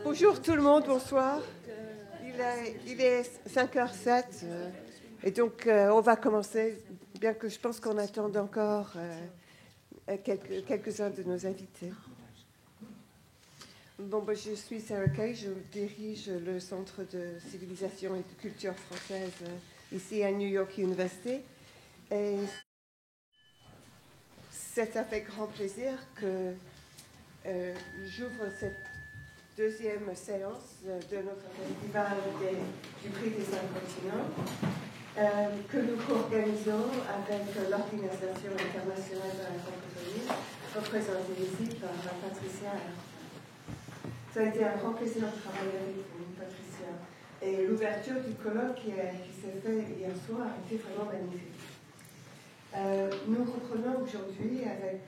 Bonjour tout le monde, bonsoir. Il est 5h07 et donc on va commencer, bien que je pense qu'on attende encore quelques-uns de nos invités. Bon, je suis Sarah Kay, je dirige le Centre de civilisation et de culture française ici à New York University. Et c'est avec grand plaisir que j'ouvre cette deuxième séance de notre festival du prix des 5 continents que nous co-organisons avec l'Organisation internationale de la francophonie, représentée ici par Patricia. Ça a été un grand plaisir de travailler avec vous, Patricia. Et l'ouverture du colloque qui s'est fait hier soir a été vraiment magnifique. Nous reprenons aujourd'hui avec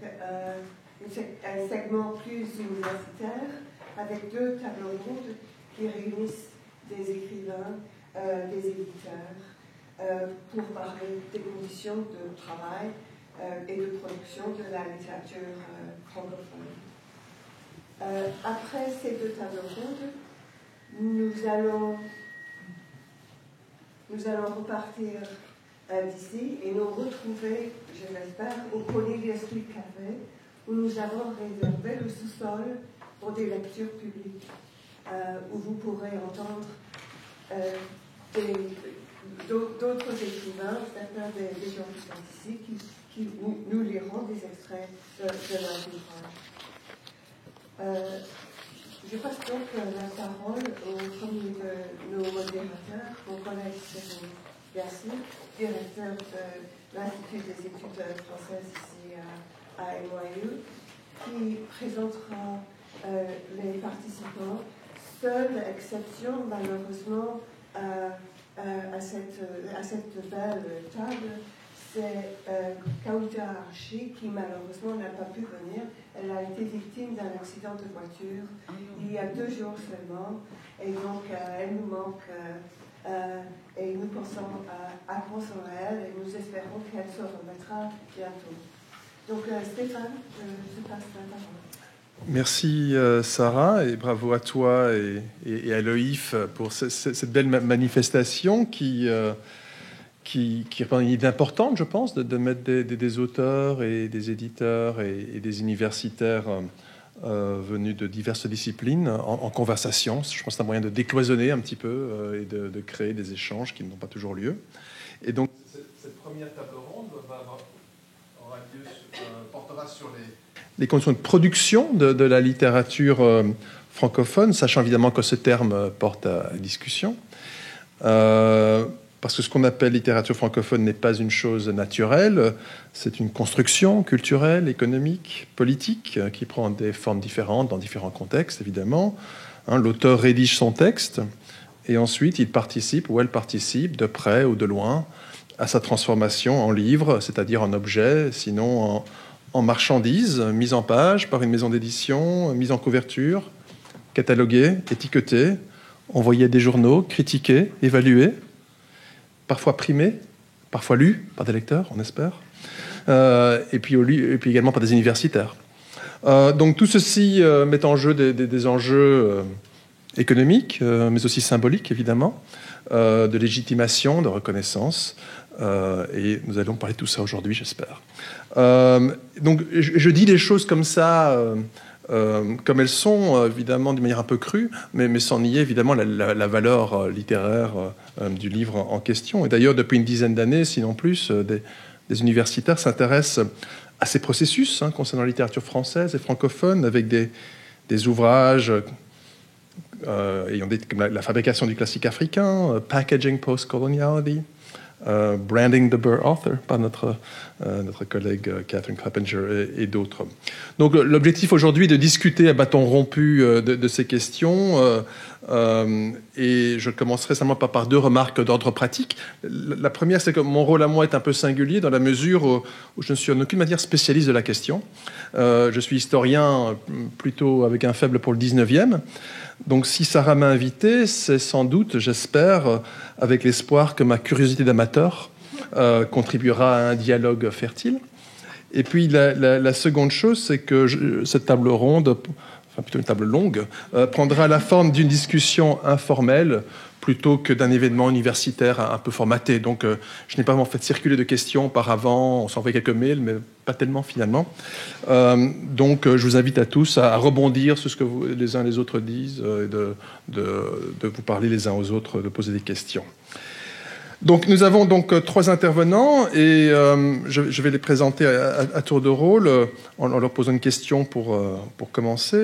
un segment plus universitaire, avec 2 tableaux rondes qui réunissent des écrivains, des éditeurs, pour parler des conditions de travail et de production de la littérature francophone. Après ces 2 tableaux rondes, nous allons repartir d'ici et nous retrouver, je l'espère, au Cornelius Street Café, où nous avons réservé le sous-sol pour des lectures publiques, où vous pourrez entendre d'autres écrivains, certains des gens qui sont ici, qui nous liront des extraits de leurs ouvrages. Je passe donc la parole au premier de nos modérateurs, mon collègue Cyril Yassine, directeur de l'Institut des études françaises ici à NYU, qui présentera les participants. Seule exception, malheureusement, à cette belle table, c'est Kauta Archi, qui malheureusement n'a pas pu venir. Elle a été victime d'un accident de voiture il y a 2 jours seulement, et donc elle nous manque, et nous pensons à elle, et nous espérons qu'elle se remettra bientôt. Donc Stéphane, je passe la parole. Merci Sarah, et bravo à toi et à l'OIF pour cette belle manifestation qui est une idée importante, je pense, de mettre des auteurs et des éditeurs et des universitaires venus de diverses disciplines en conversation. Je pense que c'est un moyen de décloisonner un petit peu et de créer des échanges qui n'ont pas toujours lieu. Et donc, cette première table ronde aura lieu, portera sur les conditions de production de la littérature francophone, sachant évidemment que ce terme porte à discussion. Parce que ce qu'on appelle littérature francophone n'est pas une chose naturelle, c'est une construction culturelle, économique, politique, qui prend des formes différentes dans différents contextes, évidemment. L'auteur rédige son texte, et ensuite il participe ou elle participe, de près ou de loin, à sa transformation en livre, c'est-à-dire en objet, sinon en marchandise, mise en page par une maison d'édition, mise en couverture, cataloguée, étiquetée, envoyée à des journaux, critiquée, évaluée, parfois primé, parfois lu par des lecteurs, on espère, et puis également par des universitaires. Donc tout ceci met en jeu des enjeux économiques, mais aussi symboliques, évidemment, de légitimation, de reconnaissance, et nous allons parler de tout ça aujourd'hui, j'espère. Donc je dis les choses comme ça, comme elles sont, évidemment, d'une manière un peu crue, mais sans nier, évidemment, la valeur littéraire du livre en question. Et d'ailleurs, depuis une dizaine d'années, sinon plus, des universitaires s'intéressent à ces processus concernant la littérature française et francophone, avec des ouvrages ayant comme la fabrication du classique africain, Packaging Post-Coloniality, Branding the Burr Author, par notre collègue Catherine Kleppinger et d'autres. Donc l'objectif aujourd'hui est de discuter à bâton rompu de ces questions, et je commencerai simplement par 2 remarques d'ordre pratique. La première, c'est que mon rôle à moi est un peu singulier dans la mesure où je ne suis en aucune manière spécialiste de la question. Je suis historien plutôt avec un faible pour le 19e. Donc si Sarah m'a invité, c'est sans doute, j'espère, avec l'espoir que ma curiosité d'amateur contribuera à un dialogue fertile. Et puis la seconde chose, c'est que cette table ronde enfin plutôt une table longue, prendra la forme d'une discussion informelle plutôt que d'un événement universitaire un peu formaté. Donc, je n'ai pas vraiment fait circuler de questions auparavant. On s'envoie quelques mails, mais pas tellement finalement. Donc, je vous invite à tous à rebondir sur ce que les uns les autres disent, de vous parler les uns aux autres, de poser des questions. Donc, nous avons donc 3 intervenants et je vais les présenter à tour de rôle en leur posant une question pour commencer.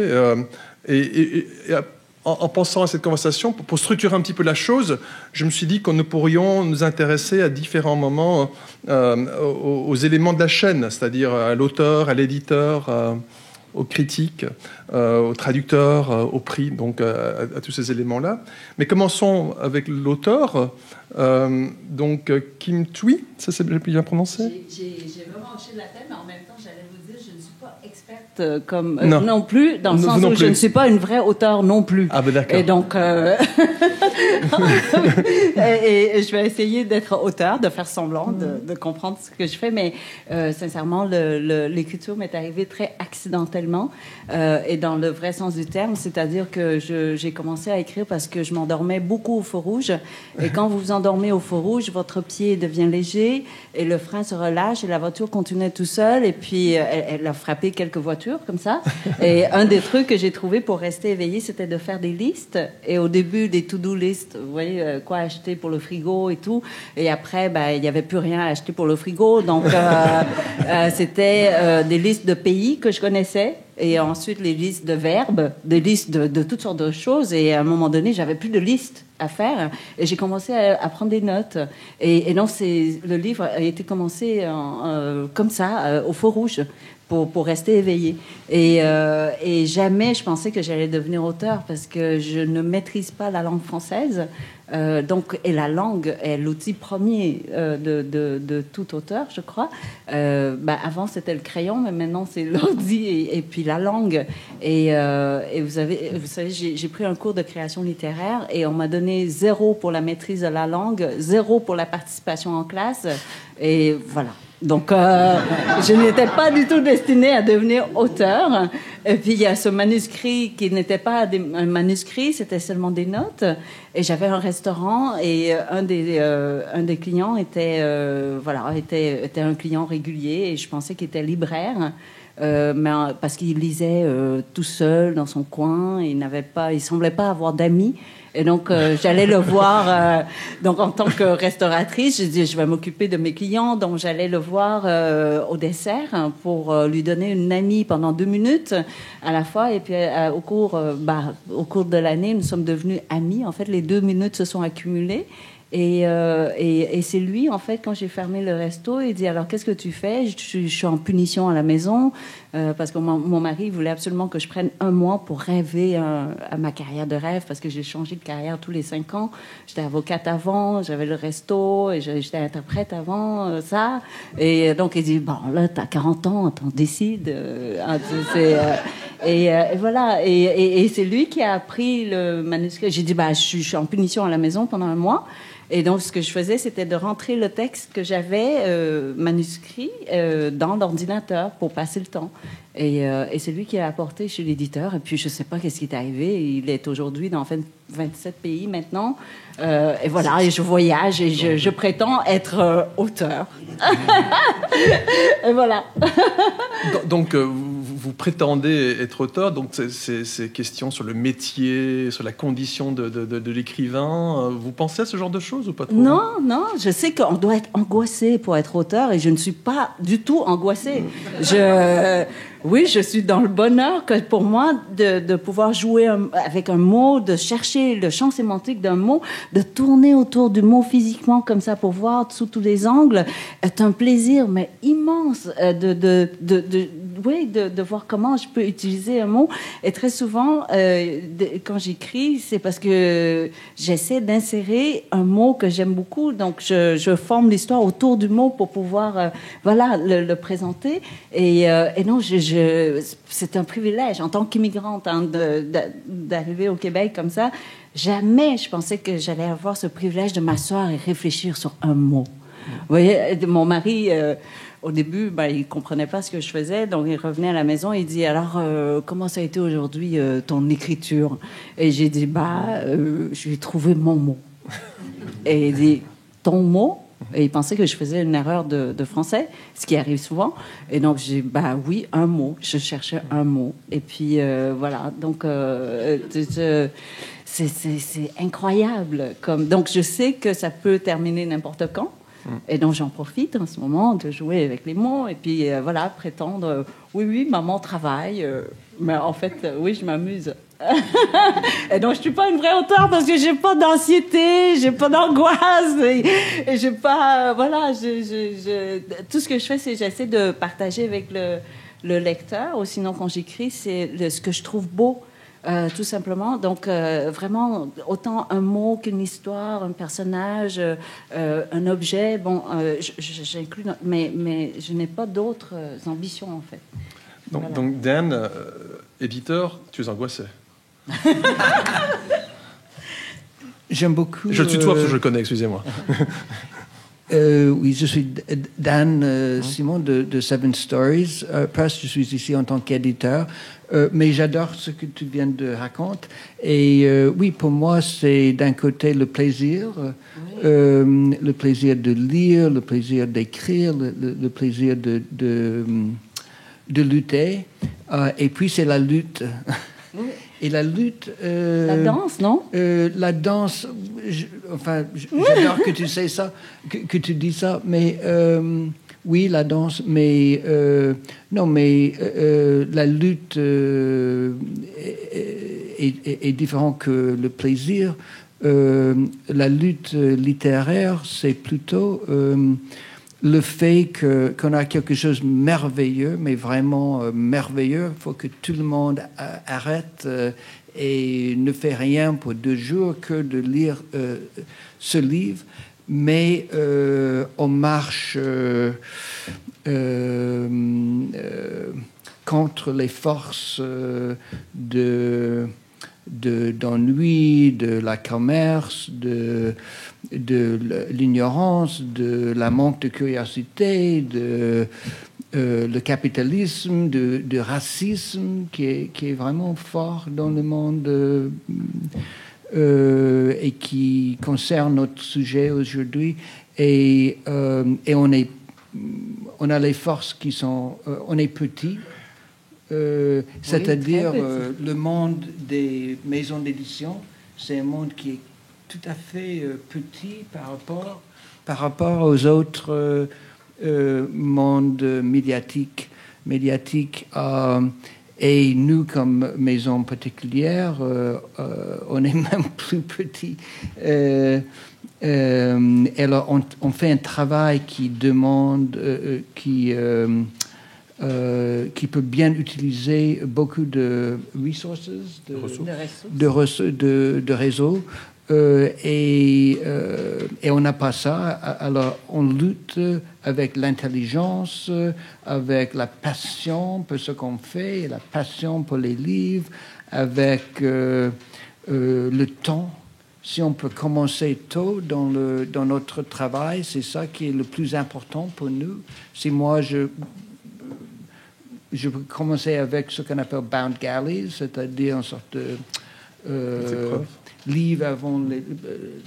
En pensant à cette conversation, pour structurer un petit peu la chose, je me suis dit que nous pourrions nous intéresser à différents moments aux éléments de la chaîne, c'est-à-dire à l'auteur, à l'éditeur, aux critiques, aux traducteurs, au prix, donc à tous ces éléments-là. Mais commençons avec l'auteur. Donc Kim Thuy, ça c'est bien prononcé? J'ai vraiment hoché de la tête, mais en même temps, j'allais vous dire, je ne suis pas experte comme non plus, dans le sens où je ne suis pas une vraie auteure non plus. Ah ben d'accord. Et donc, et je vais essayer d'être auteur, de faire semblant de comprendre ce que je fais, mais sincèrement, l'écriture m'est arrivée très accidentellement et dans le vrai sens du terme, c'est-à-dire que j'ai commencé à écrire parce que je m'endormais beaucoup au feu rouge, et quand vous vous endormez au feu rouge, votre pied devient léger et le frein se relâche et la voiture continuait tout seul, et puis elle a frappé quelques voitures comme ça. Et un des trucs que j'ai trouvé pour rester éveillé, c'était de faire des listes, et au début des to-do list, vous voyez, quoi acheter pour le frigo et tout, et après il n'y avait plus rien à acheter pour le frigo, donc c'était des listes de pays que je connaissais, et ensuite les listes de verbes, des listes de toutes sortes de choses, et à un moment donné j'avais plus de listes à faire, et j'ai commencé à prendre des notes, et donc le livre a été commencé comme ça, au feu rouge, pour rester éveillé. Et jamais je pensais que j'allais devenir auteur, parce que je ne maîtrise pas la langue française. Et la langue est l'outil premier de tout auteur, je crois. Avant, c'était le crayon, mais maintenant, c'est l'ordi et puis la langue. Et vous savez, j'ai pris un cours de création littéraire et on m'a donné 0 pour la maîtrise de la langue, 0 pour la participation en classe. Et voilà. Donc, je n'étais pas du tout destinée à devenir auteur. Et puis, il y a ce manuscrit qui n'était pas un manuscrit, c'était seulement des notes. Et j'avais un restaurant, et un des clients était un client régulier, et je pensais qu'il était libraire. Mais parce qu'il lisait tout seul dans son coin, il semblait pas avoir d'amis. Et donc, j'allais le voir. Donc, en tant que restauratrice, je dis, je vais m'occuper de mes clients. Donc, j'allais le voir au dessert pour lui donner une amie pendant 2 minutes à la fois. Et puis, au cours de l'année, nous sommes devenus amis. En fait, les 2 minutes se sont accumulées. Et c'est lui, en fait, quand j'ai fermé le resto, il dit, alors, qu'est-ce que tu fais? Je suis en punition à la maison, parce que mon mari voulait absolument que je prenne 1 mois pour rêver à ma carrière de rêve, parce que j'ai changé de carrière tous les 5 ans. J'étais avocate avant, j'avais le resto, et j'étais interprète avant ça. Et donc, il dit, bon, là, t'as 40 ans, t'en décides. Et voilà. Et c'est lui qui a pris le manuscrit. J'ai dit, je suis en punition à la maison pendant 1 mois. Et donc, ce que je faisais, c'était de rentrer le texte que j'avais manuscrit dans l'ordinateur pour passer le temps. Et c'est lui qui l'a apporté chez l'éditeur. Et puis, je ne sais pas qu'est-ce qui est arrivé. Il est aujourd'hui dans 27 pays maintenant. Et voilà, et je voyage et je prétends être auteur. Et voilà. Donc, vous prétendez être auteur, donc ces questions sur le métier, sur la condition de l'écrivain, vous pensez à ce genre de choses ou pas trop? Non, je sais qu'on doit être angoissé pour être auteur, et je ne suis pas du tout angoissée. Oui, je suis dans le bonheur que pour moi de pouvoir jouer avec un mot, de chercher le champ sémantique d'un mot, de tourner autour du mot physiquement comme ça pour voir sous tous les angles, est un plaisir mais immense de voir comment je peux utiliser un mot. Et très souvent, quand j'écris, c'est parce que j'essaie d'insérer un mot que j'aime beaucoup, donc je forme l'histoire autour du mot pour pouvoir le présenter. Et non, c'est un privilège en tant qu'immigrante d'arriver au Québec comme ça. Jamais je pensais que j'allais avoir ce privilège de m'asseoir et réfléchir sur un mot. Vous voyez, mon mari, au début, il ne comprenait pas ce que je faisais, donc il revenait à la maison et il dit, alors, comment ça a été aujourd'hui ton écriture? Et j'ai dit, j'ai trouvé mon mot. Et il dit, ton mot? Et il pensait que je faisais une erreur de français, ce qui arrive souvent. Et donc, j'ai dit, oui, un mot. Je cherchais un mot. Et puis, voilà. Donc, c'est incroyable. Donc, je sais que ça peut terminer n'importe quand. Et donc, j'en profite en ce moment de jouer avec les mots. Et puis, voilà, prétendre, oui, maman travaille. Mais en fait, oui, je m'amuse. Et donc, je suis pas une vraie auteure parce que j'ai pas d'anxiété, j'ai pas d'angoisse et j'ai pas, voilà, tout ce que je fais, c'est j'essaie de partager avec le lecteur, ou sinon quand j'écris, c'est ce que je trouve beau, tout simplement. Donc, vraiment, autant un mot qu'une histoire, un personnage, un objet, j'inclus, mais je n'ai pas d'autres ambitions, en fait. Donc, Voilà. donc Dan, éditeur, tu es angoissé. J'aime beaucoup. Je le tutoie parce que je le connais, excusez-moi. Oui, je suis Dan Simon de Seven Stories Press. Je suis ici en tant qu'éditeur, mais j'adore ce que tu viens de raconter. Et oui, pour moi, c'est d'un côté le plaisir de lire, le plaisir d'écrire, le plaisir de lutter, et puis c'est la lutte. Et la lutte... la danse, non? La danse, j'adore que tu sais ça, que tu dis ça, mais oui, la danse, mais non, mais la lutte est différente que le plaisir. La lutte littéraire, c'est plutôt le fait qu'on a quelque chose de merveilleux, mais vraiment merveilleux. Il faut que tout le monde arrête et ne fait rien pour 2 jours que de lire ce livre. Mais on marche contre les forces d'ennui, de la commerce, de l'ignorance, de la manque de curiosité, le capitalisme, de racisme qui est vraiment fort dans le monde et qui concerne notre sujet aujourd'hui. Et on a les forces qui sont... on est petit. C'est-à-dire le monde des maisons d'édition, c'est un monde qui est tout à fait petit par rapport aux autres mondes médiatiques. Et nous, comme maison particulière, on est même plus petit. Alors, on fait un travail qui demande... qui peut bien utiliser beaucoup de ressources, de réseaux. Et on n'a pas ça. Alors, on lutte avec l'intelligence, avec la passion pour ce qu'on fait, la passion pour les livres, avec le temps. Si on peut commencer tôt dans notre travail, c'est ça qui est le plus important pour nous. Si moi, je peux commencer avec ce qu'on appelle Bound Galleys, c'est-à-dire une sorte de livre avant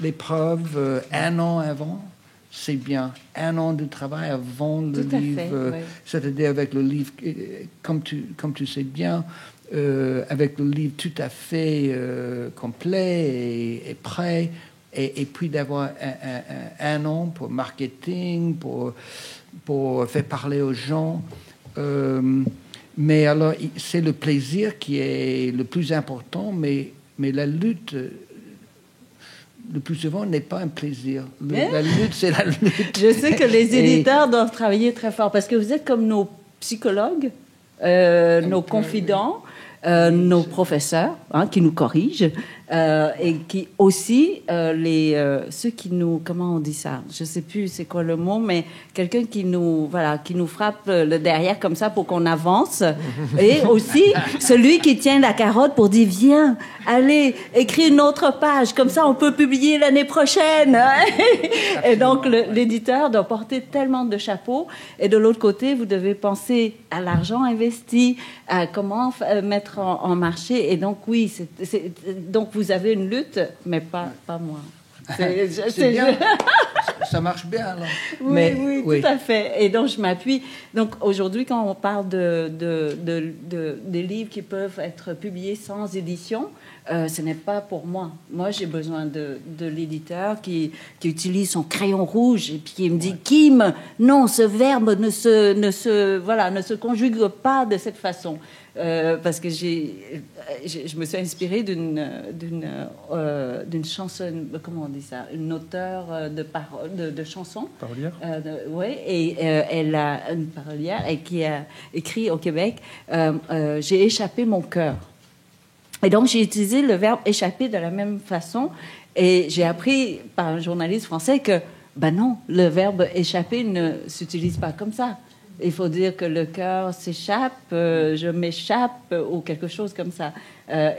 l'épreuve, 1 an avant. C'est bien 1 an de travail avant le livre, oui. C'est-à-dire avec le livre, comme tu sais bien, avec le livre tout à fait complet et prêt, et puis d'avoir un an pour marketing, pour faire parler aux gens. Mais alors, c'est le plaisir qui est le plus important, mais la lutte, le plus souvent, n'est pas un plaisir. La lutte, c'est la lutte. Je sais que les éditeurs doivent travailler très fort, parce que vous êtes comme nos psychologues, nos confidents, nos professeurs qui nous corrigent. et qui aussi, ceux qui nous... Comment on dit ça? Je ne sais plus c'est quoi le mot, mais quelqu'un qui nous frappe le derrière comme ça pour qu'on avance. Et aussi, celui qui tient la carotte pour dire, viens, allez, écris une autre page, comme ça on peut publier l'année prochaine. Et donc, l'éditeur doit porter tellement de chapeaux. Et de l'autre côté, vous devez penser à l'argent investi, à comment mettre en marché. Et donc, oui, donc vous avez une lutte, mais pas moi. C'est bien. Ça marche bien, alors. Oui, tout à fait. Et donc, je m'appuie. Donc, aujourd'hui, quand on parle des livres qui peuvent être publiés sans édition, ce n'est pas pour moi. Moi, j'ai besoin de l'éditeur qui utilise son crayon rouge et puis qui me dit, Kim, non, ce verbe ne se conjugue pas de cette façon. Parce que je me suis inspirée d'une chanson, comment on dit ça, une auteure de chansons. Parolière. Oui, et elle a une parolière et qui a écrit au Québec, j'ai échappé mon cœur. Et donc j'ai utilisé le verbe échapper de la même façon, et j'ai appris par un journaliste français que non, le verbe échapper ne s'utilise pas comme ça. Il faut dire que le cœur s'échappe, je m'échappe, ou quelque chose comme ça.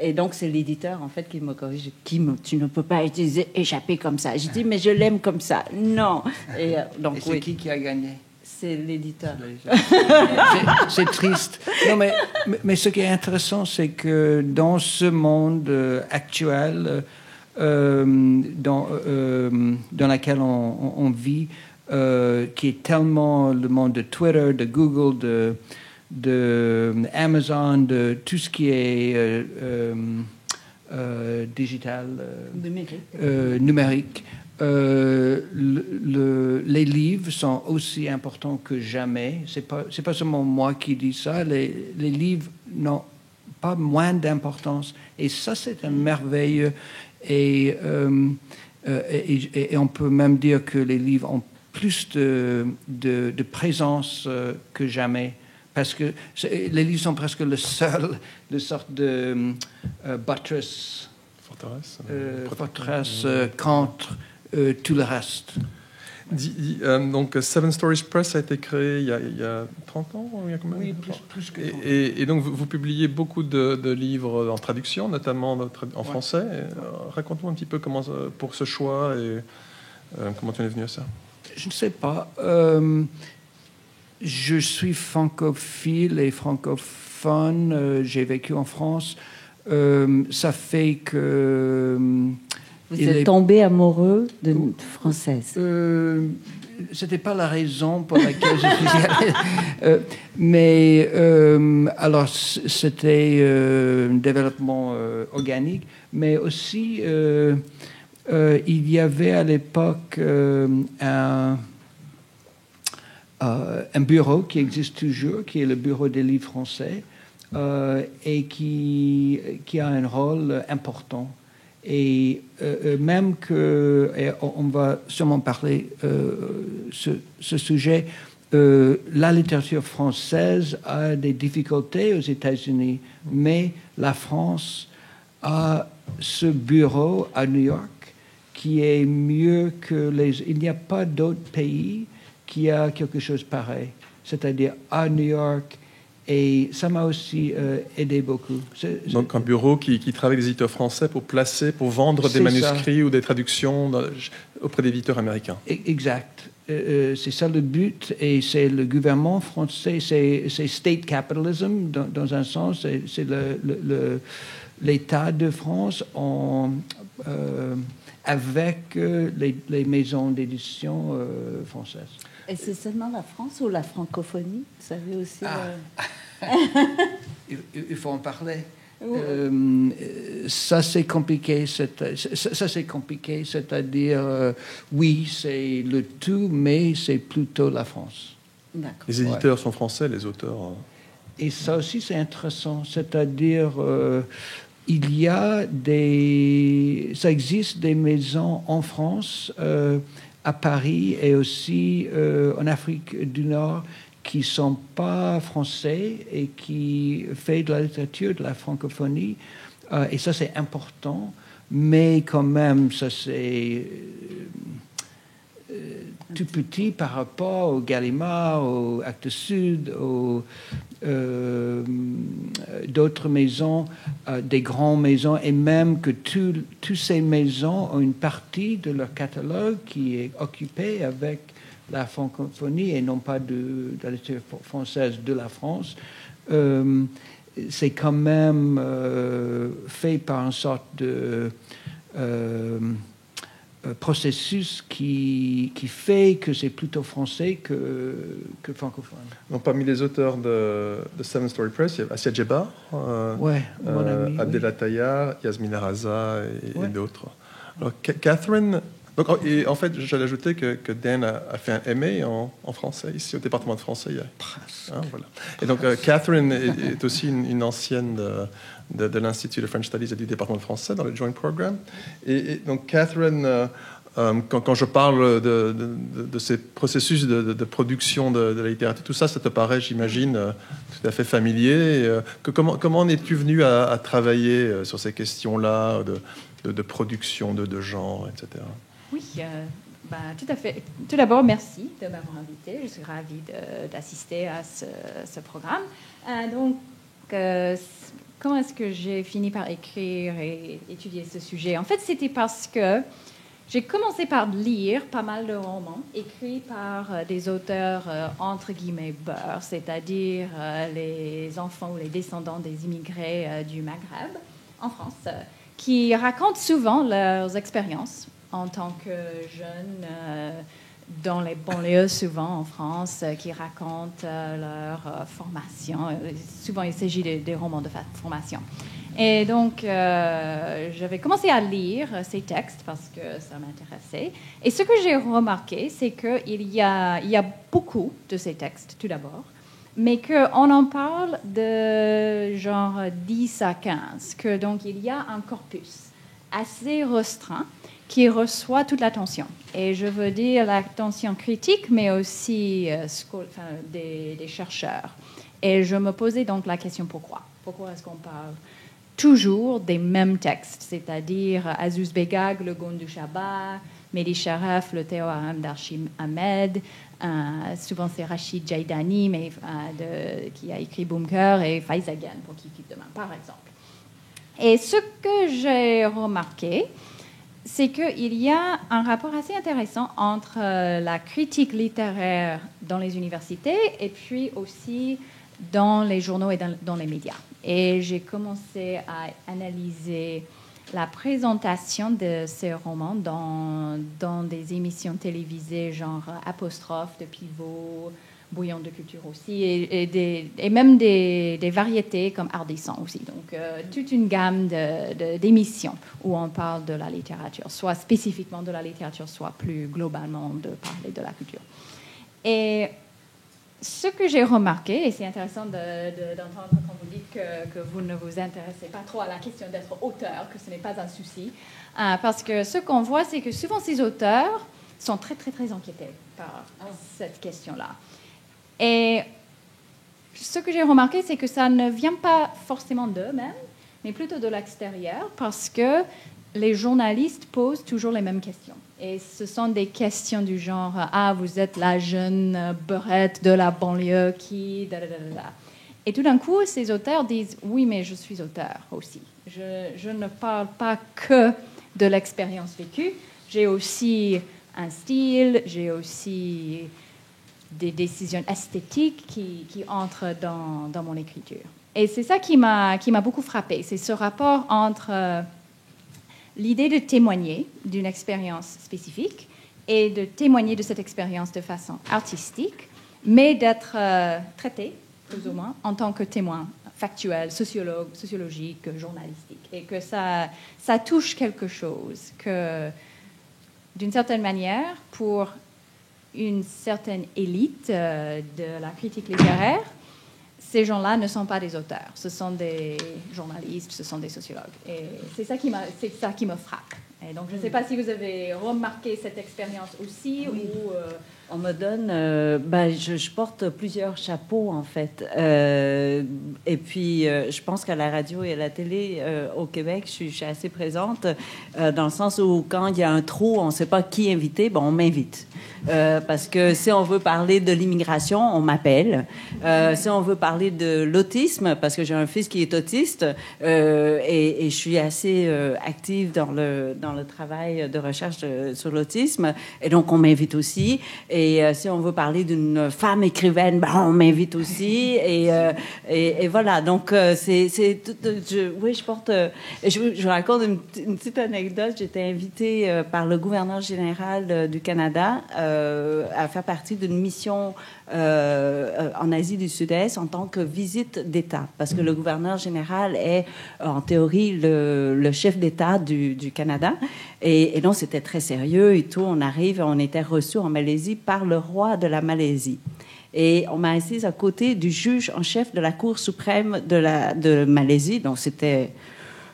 Et donc, c'est l'éditeur, en fait, qui me corrige. Kim, tu ne peux pas utiliser échapper comme ça. Je dis, mais je l'aime comme ça. Non. Et c'est qui a gagné? C'est l'éditeur. C'est triste. Non, mais ce qui est intéressant, c'est que dans ce monde actuel, dans lequel on vit, qui est tellement le monde de Twitter, de Google, de Amazon, de tout ce qui est digital, numérique. Les livres sont aussi importants que jamais. C'est pas seulement moi qui dis ça. Les livres n'ont pas moins d'importance. Et ça, c'est un merveilleux. Et on peut même dire que les livres ont plus de présence que jamais, parce que les livres sont presque le seul sorte de forteresse contre tout le reste. Donc, Seven Stories Press a été créé il y a 30 ans, il y a combien? Oui, plus que 30 ans. Et donc, vous publiez beaucoup de livres en traduction, notamment en français. Raconte-moi un petit peu pour ce choix et comment tu en es venu à ça. Je ne sais pas. Je suis francophile et francophone. J'ai vécu en France. Ça fait que... Vous êtes tombé amoureux d'une Française. C'était pas la raison pour laquelle je suis allé. Mais alors, c'était un développement organique. Mais aussi... il y avait à l'époque un bureau qui existe toujours, qui est le Bureau des livres français, et qui a un rôle important. Et même que, et on va sûrement parler ce sujet, la littérature française a des difficultés aux États-Unis, mais la France a ce bureau à New York qui est mieux que Il n'y a pas d'autre pays qui a quelque chose pareil, c'est-à-dire à New York, et ça m'a aussi aidé beaucoup. Donc un bureau qui travaille avec des éditeurs français pour vendre des manuscrits ou des traductions auprès d'éditeurs américains. Exact. C'est ça le but, et c'est le gouvernement français, c'est state capitalism dans un sens, c'est l'État de France avec les maisons d'édition françaises. Et c'est seulement la France ou la francophonie? Vous savez aussi... Il faut en parler. Ça, c'est compliqué. C'est-à-dire, oui, c'est le tout, mais c'est plutôt la France. D'accord. Les éditeurs sont français, les auteurs... Et ça aussi, c'est intéressant. C'est-à-dire... ça existe des maisons en France, à Paris et aussi en Afrique du Nord qui ne sont pas français et qui font de la littérature, de la francophonie. Et ça, c'est important. mais quand même, ça c'est tout petit par rapport au Gallimard, au Actes Sud, aux d'autres maisons, des grandes maisons, et même que toutes ces maisons ont une partie de leur catalogue qui est occupée avec la francophonie et non pas de la littérature française de la France. C'est quand même fait par une sorte de processus qui fait que c'est plutôt français que francophone. Donc, parmi les auteurs de Seven Story Press, il y a Assia Djebar, Ouais, mon ami, Abdel Attaya, Yasmina Raza et d'autres. Alors, Catherine... Donc, et en fait, j'allais ajouter que Dan a fait un MA en français, ici au département de français. Voilà. Et donc, Catherine est aussi une ancienne de l'Institut de French Studies et du département de français dans le Joint Program. Et donc, Catherine, quand je parle de ces processus de production de la littérature, tout ça, ça te paraît, j'imagine, tout à fait familier. Comment es-tu venu à travailler sur ces questions-là de production, de genre, etc. Oui, tout à fait. Tout d'abord, merci de m'avoir invité. Je suis ravie d'assister à ce programme. Comment est-ce que j'ai fini par écrire et étudier ce sujet? En fait, c'était parce que j'ai commencé par lire pas mal de romans écrits par des auteurs entre guillemets beurre, c'est-à-dire les enfants ou les descendants des immigrés du Maghreb en France, qui racontent souvent leurs expériences en tant que jeunes dans les banlieues, souvent en France, qui racontent leur formation. Souvent, il s'agit des romans de formation. Et donc, j'avais commencé à lire ces textes parce que ça m'intéressait. Et ce que j'ai remarqué, c'est qu'il y a beaucoup de ces textes, tout d'abord, mais qu'on en parle de genre 10 à 15, que donc il y a un corpus assez restreint qui reçoit toute l'attention. Et je veux dire l'attention critique, mais aussi des chercheurs. Et je me posais donc la question pourquoi? Pourquoi est-ce qu'on parle toujours des mêmes textes, c'est-à-dire Azouz Begag, Le Gondou Chaba, Mehdi Sharaf, Le Théorème d'Archim Ahmed, souvent c'est Rachid Jaidani, mais, qui a écrit Bunker, et Faiz Agan, pour Qui quitte demain, par exemple. Et ce que j'ai remarqué, c'est qu'il y a un rapport assez intéressant entre la critique littéraire dans les universités et puis aussi dans les journaux et dans les médias. Et j'ai commencé à analyser la présentation de ces romans dans des émissions télévisées genre Apostrophe de Pivot, Bouillon de culture aussi, et même des variétés comme Ardisson aussi. Donc, toute une gamme d'émissions où on parle de la littérature, soit spécifiquement de la littérature, soit plus globalement de parler de la culture. Et ce que j'ai remarqué, et c'est intéressant d'entendre quand vous dites que vous ne vous intéressez pas trop à la question d'être auteur, que ce n'est pas un souci, parce que ce qu'on voit, c'est que souvent ces auteurs sont très, très, très inquiétés par cette question-là. Et ce que j'ai remarqué, c'est que ça ne vient pas forcément d'eux-mêmes, mais plutôt de l'extérieur, parce que les journalistes posent toujours les mêmes questions. Et ce sont des questions du genre « Ah, vous êtes la jeune beurette de la banlieue qui... » Et tout d'un coup, ces auteurs disent « Oui, mais je suis auteur aussi. Je ne parle pas que de l'expérience vécue. J'ai aussi un style, j'ai aussi... des décisions esthétiques qui entrent dans mon écriture. » Et c'est ça qui m'a beaucoup frappée. C'est ce rapport entre l'idée de témoigner d'une expérience spécifique et de témoigner de cette expérience de façon artistique, mais d'être traité, plus ou moins, en tant que témoin factuel, sociologique, journalistique. Et que ça touche quelque chose que, d'une certaine manière, pour une certaine élite de la critique littéraire, ces gens-là ne sont pas des auteurs, ce sont des journalistes, ce sont des sociologues. Et c'est ça qui me frappe. Et donc, je ne sais pas si vous avez remarqué cette expérience aussi Oui. ou... On me donne, je porte plusieurs chapeaux en fait, et puis je pense qu'à la radio et à la télé au Québec, je suis assez présente dans le sens où quand il y a un trou, on ne sait pas qui inviter, on m'invite. Parce que si on veut parler de l'immigration, on m'appelle. Si on veut parler de l'autisme, parce que j'ai un fils qui est autiste, et je suis assez active dans le travail de recherche sur l'autisme, et donc on m'invite aussi. Et si on veut parler d'une femme écrivaine, on m'invite aussi. Et voilà. Donc, oui, je porte... je raconte une petite anecdote. J'étais invitée par le gouverneur général du Canada à faire partie d'une mission en Asie du Sud-Est en tant que visite d'État. Parce que le gouverneur général est, en théorie, le chef d'État du Canada. Et donc, c'était très sérieux et tout. On arrive, on était reçus en Malaisie par le roi de la Malaisie. Et on m'a assise à côté du juge en chef de la Cour suprême de Malaisie. Donc, c'était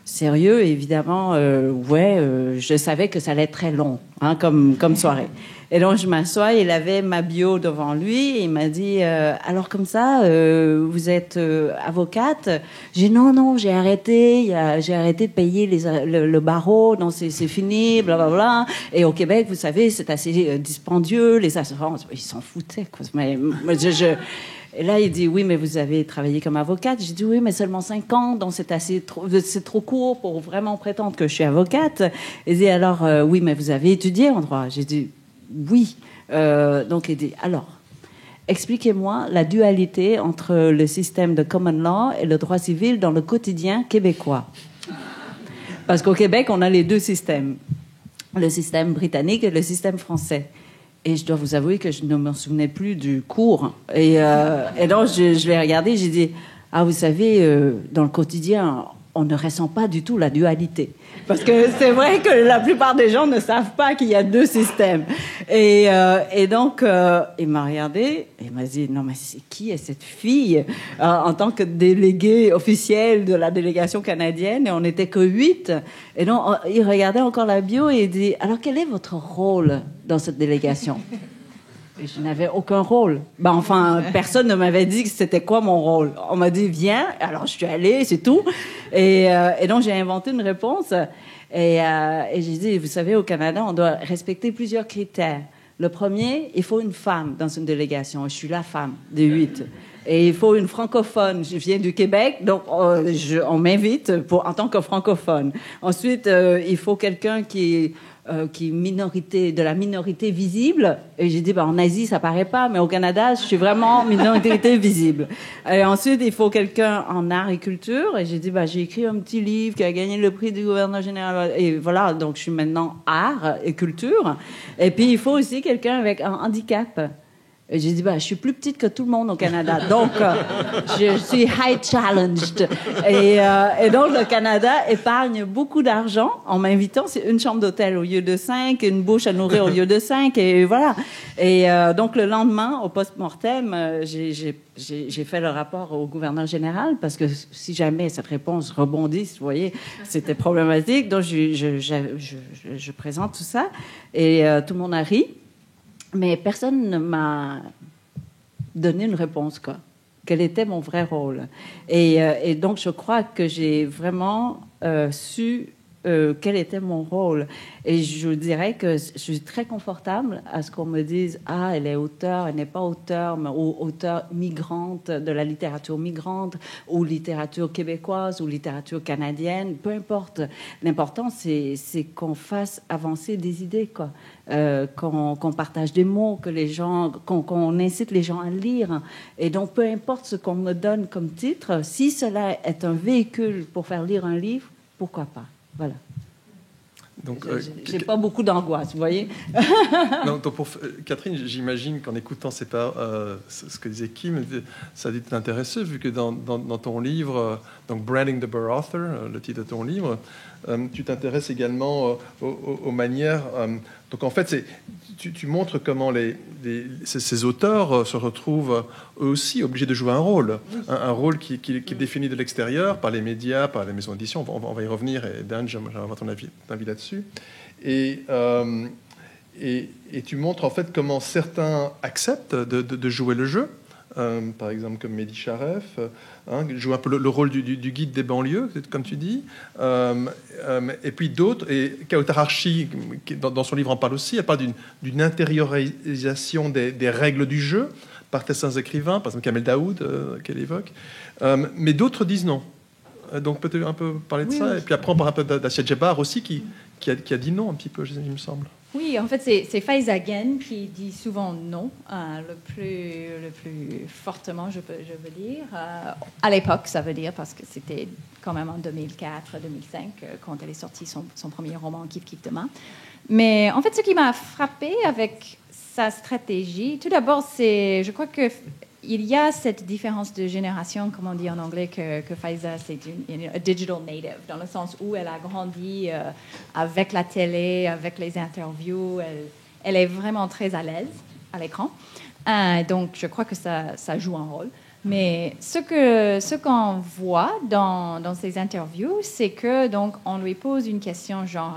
sérieux, évidemment. Je savais que ça allait être très long, comme soirée. Et donc, je m'assois, il avait ma bio devant lui, et il m'a dit, alors comme ça, vous êtes avocate? J'ai dit, non, j'ai arrêté de payer le barreau, non, c'est fini, blablabla. Et au Québec, vous savez, c'est assez dispendieux, les assurances, ils s'en foutaient, quoi. Mais et là, il dit, oui, mais vous avez travaillé comme avocate. J'ai dit, oui, mais seulement 5 ans, donc c'est trop court pour vraiment prétendre que je suis avocate. Il dit, alors, oui, mais vous avez étudié en droit. J'ai dit, oui. Donc, il dit, alors, expliquez-moi la dualité entre le système de common law et le droit civil dans le quotidien québécois. Parce qu'au Québec, on a les deux systèmes, le système britannique et le système français. Et je dois vous avouer que je ne me souvenais plus du cours. Et donc, je l'ai regardé, j'ai dit, vous savez, dans le quotidien, on ne ressent pas du tout la dualité. Parce que c'est vrai que la plupart des gens ne savent pas qu'il y a deux systèmes. Et donc, il m'a regardé et il m'a dit, non, mais qui est cette fille en tant que déléguée officielle de la délégation canadienne? Et on n'était que 8. Et donc, il regardait encore la bio et il dit, alors quel est votre rôle dans cette délégation? Et je n'avais aucun rôle. Personne ne m'avait dit que c'était quoi mon rôle. On m'a dit, viens. Alors, je suis allée, c'est tout. Et donc, j'ai inventé une réponse. Et j'ai dit, vous savez, au Canada, on doit respecter plusieurs critères. Le premier, il faut une femme dans une délégation. Je suis la femme des 8. Et il faut une francophone. Je viens du Québec, donc on m'invite en tant que francophone. Ensuite, il faut quelqu'un qui est de la minorité visible. Et j'ai dit, en Asie, ça paraît pas, mais au Canada, je suis vraiment minorité visible. Et ensuite, il faut quelqu'un en art et culture. Et j'ai dit, j'ai écrit un petit livre qui a gagné le prix du gouverneur général. Et voilà, donc je suis maintenant art et culture. Et puis, il faut aussi quelqu'un avec un handicap. Et j'ai dit, je suis plus petite que tout le monde au Canada. Donc, je suis high challenged. Et donc, le Canada épargne beaucoup d'argent en m'invitant. C'est une chambre d'hôtel au lieu de 5, une bouche à nourrir au lieu de 5. Et voilà. Et donc, le lendemain, au post-mortem, j'ai fait le rapport au gouverneur général parce que si jamais cette réponse rebondisse, vous voyez, c'était problématique. Donc, je présente tout ça. Et tout le monde a ri. Mais personne ne m'a donné une réponse, quoi. Quel était mon vrai rôle? Et donc, je crois que j'ai vraiment su quel était mon rôle. Et je dirais que je suis très confortable à ce qu'on me dise « Ah, elle est auteure, elle n'est pas auteure, ou auteure migrante de la littérature migrante, ou littérature québécoise, ou littérature canadienne. » Peu importe. L'important, c'est qu'on fasse avancer des idées, quoi. Qu'on partage des mots, qu'on incite les gens à lire. Et donc, peu importe ce qu'on me donne comme titre, si cela est un véhicule pour faire lire un livre, pourquoi pas? Voilà. Donc, j'ai pas beaucoup d'angoisse, vous voyez. Non, donc Catherine, j'imagine qu'en écoutant ce que disait Kim, ça a dû t'intéresser, vu que dans ton livre, donc Branding the Bird Author, le titre de ton livre, tu t'intéresses également aux manières Donc en fait, tu montres comment ces auteurs se retrouvent eux aussi obligés de jouer un rôle, un rôle qui est défini de l'extérieur par les médias, par les maisons d'édition. On va y revenir, et Dan, j'aimerais avoir ton avis là-dessus. Et tu montres en fait comment certains acceptent de jouer le jeu. Par exemple comme Mehdi Charef, joue un peu le rôle du guide des banlieues, comme tu dis. Et puis d'autres, et Kautar Archi, dans son livre, en parle aussi. Elle parle d'une intériorisation des règles du jeu par certains écrivains, par exemple Kamel Daoud, qu'elle évoque. Mais d'autres disent non. Donc peut-être un peu parler de ça. Et puis après, on parle un peu d'Assia Djebar aussi, qui a dit non un petit peu, il me semble. Oui, en fait, c'est Faiza Gen qui dit souvent non, le plus fortement, je veux dire. À l'époque, ça veut dire, parce que c'était quand même en 2004-2005, quand elle est sortie son premier roman, Kif Kif Demain. Mais en fait, ce qui m'a frappée avec sa stratégie, tout d'abord, je crois que il y a cette différence de génération, comme on dit en anglais, que Faiza, c'est une digital native, dans le sens où elle a grandi avec la télé, avec les interviews. Elle est vraiment très à l'aise à l'écran. Donc, je crois que ça joue un rôle. Mais ce qu'on voit dans ces interviews, c'est que donc on lui pose une question genre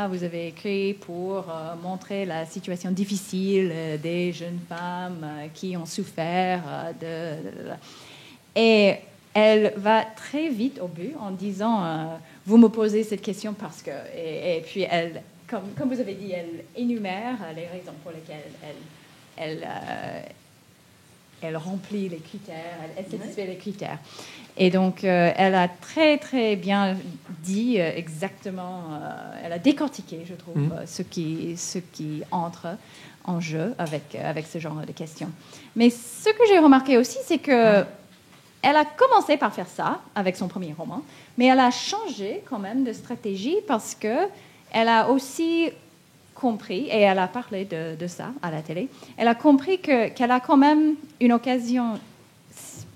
vous avez écrit pour montrer la situation difficile des jeunes femmes qui ont souffert et elle va très vite au but en disant vous me posez cette question parce que et puis elle comme vous avez dit, elle énumère les raisons pour lesquelles elle remplit les critères, elle satisfait les critères. Et donc, elle a très, très bien dit exactement, elle a décortiqué, je trouve, ce qui entre en jeu avec ce genre de questions. Mais ce que j'ai remarqué aussi, c'est que elle a commencé par faire ça avec son premier roman, mais elle a changé quand même de stratégie parce que elle a aussi compris, et elle a parlé de ça à la télé, elle a compris qu'elle a quand même une occasion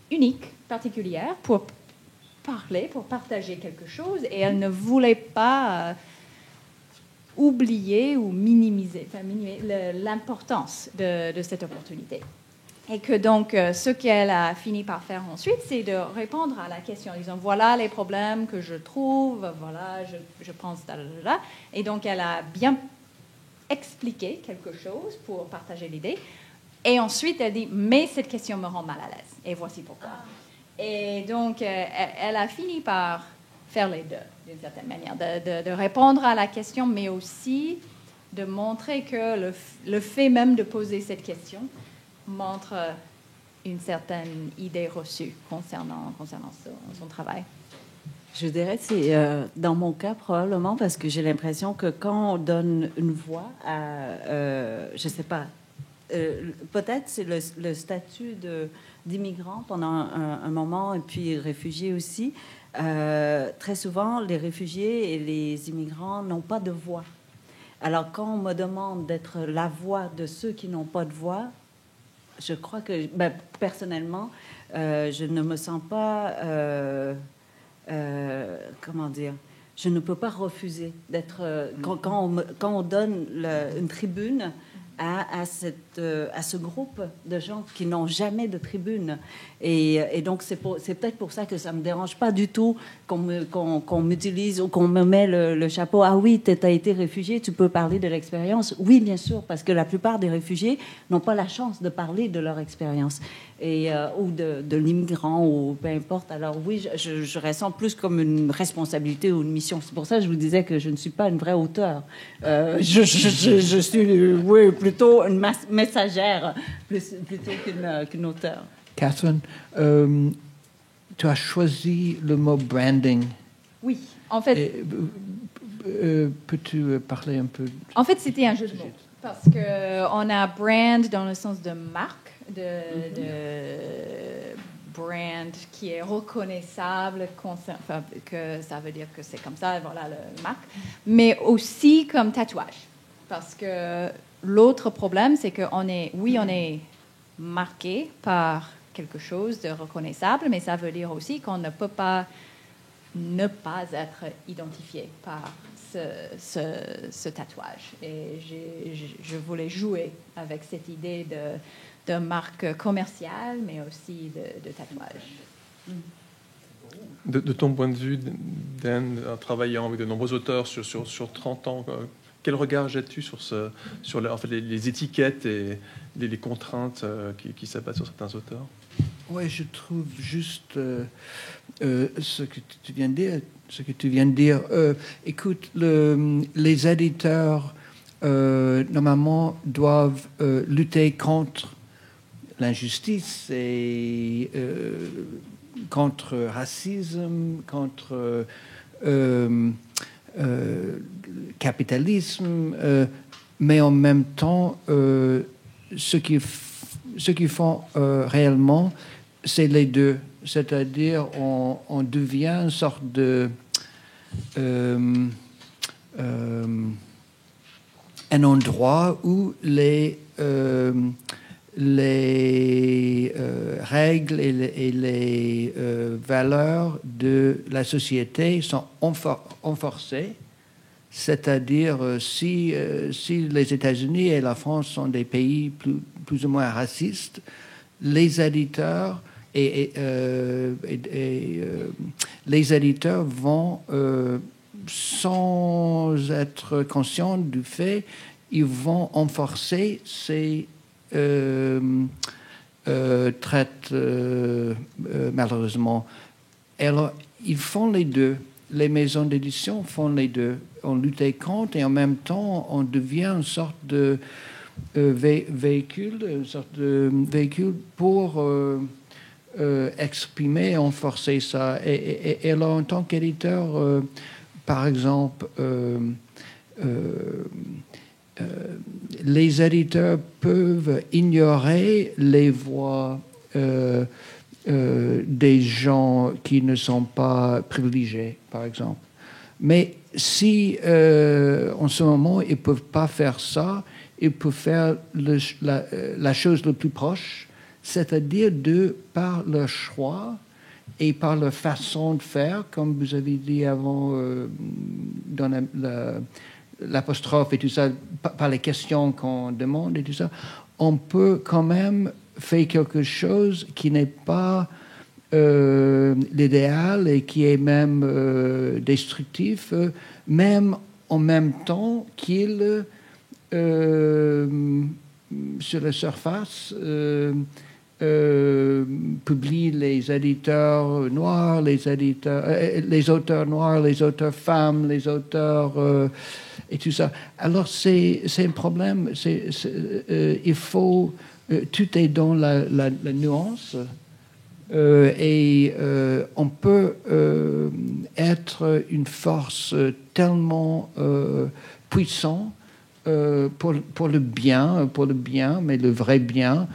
unique, particulière, pour parler, pour partager quelque chose, et elle ne voulait pas oublier ou minimiser l'importance de cette opportunité. Et que donc, ce qu'elle a fini par faire ensuite, c'est de répondre à la question en disant, voilà les problèmes que je trouve, voilà, je pense, là. Et donc, elle a bien expliquer quelque chose pour partager l'idée. Et ensuite, elle dit, mais cette question me rend mal à l'aise. Et voici pourquoi. Et donc, elle a fini par faire les deux, d'une certaine manière, de répondre à la question, mais aussi de montrer que le fait même de poser cette question montre une certaine idée reçue concernant son travail. Je dirais que c'est, dans mon cas, probablement parce que j'ai l'impression que quand on donne une voix à, je ne sais pas, peut-être c'est le statut d'immigrant pendant un moment, et puis réfugié aussi. Très souvent, les réfugiés et les immigrants n'ont pas de voix. Alors, quand on me demande d'être la voix de ceux qui n'ont pas de voix, je crois que, personnellement, je ne me sens pas... comment dire, je ne peux pas refuser d'être quand on donne une tribune à ce groupe de gens qui n'ont jamais de tribune, et donc c'est peut-être pour ça que ça me dérange pas du tout qu'on m'utilise ou qu'on me met le chapeau. Ah oui, tu as été réfugié, tu peux parler de l'expérience. Oui, bien sûr, parce que la plupart des réfugiés n'ont pas la chance de parler de leur expérience, ou de l'immigrant, ou peu importe. Alors oui, je ressens plus comme une responsabilité ou une mission. C'est pour ça que je vous disais que je ne suis pas une vraie auteure. Je suis, oui, plutôt une messagère plutôt qu'une auteure. Catherine, tu as choisi le mot branding. Oui, en fait... peux-tu parler un peu? En fait, c'était un jeu de mots. Parce qu'on a brand dans le sens de marque, de brand qui est reconnaissable, que ça veut dire que c'est comme ça, voilà, le marque, mais aussi comme tatouage. Parce que l'autre problème, c'est qu'on est marqué par quelque chose de reconnaissable, mais ça veut dire aussi qu'on ne peut pas ne pas être identifié par ce tatouage. Et je voulais jouer avec cette idée de marque commerciale, mais aussi de tatouage. De ton point de vue, Dan, en travaillant avec de nombreux auteurs sur 30 ans, quel regard jettes-tu sur en fait, les étiquettes et les contraintes qui s'abattent sur certains auteurs? Oui, je trouve juste ce que tu viens de dire. Écoute, les éditeurs, normalement, doivent lutter contre l'injustice et contre le racisme, contre capitalisme, mais en même temps, ce qu'ils font réellement, c'est les deux. C'est-à-dire, on devient une sorte de un endroit où les règles et les valeurs de la société sont renforcées. C'est-à-dire, si les États-Unis et la France sont des pays plus ou moins racistes, les éditeurs les éditeurs vont, sans être conscients du fait, ils vont renforcer ces traites, malheureusement. Alors, ils font les deux. Les maisons d'édition font les deux. On lutte contre et en même temps, on devient une sorte de véhicule pour exprimer, renforcer ça. Et alors, en tant qu'éditeur, par exemple, les éditeurs peuvent ignorer les voix des gens qui ne sont pas privilégiés, par exemple. Mais si, en ce moment, ils ne peuvent pas faire ça, ils peuvent faire la chose la plus proche, c'est-à-dire par leur choix et par leur façon de faire, comme vous avez dit avant dans l'apostrophe et tout ça, par les questions qu'on demande et tout ça, on peut quand même faire quelque chose qui n'est pas l'idéal et qui est même destructif, même en même temps qu'il, sur la surface, publie les éditeurs noirs, les auteurs noirs, les auteurs femmes, les auteurs et tout ça. Alors c'est un problème. Il faut tout est dans la nuance et on peut être une force tellement puissante pour le bien, mais le vrai bien.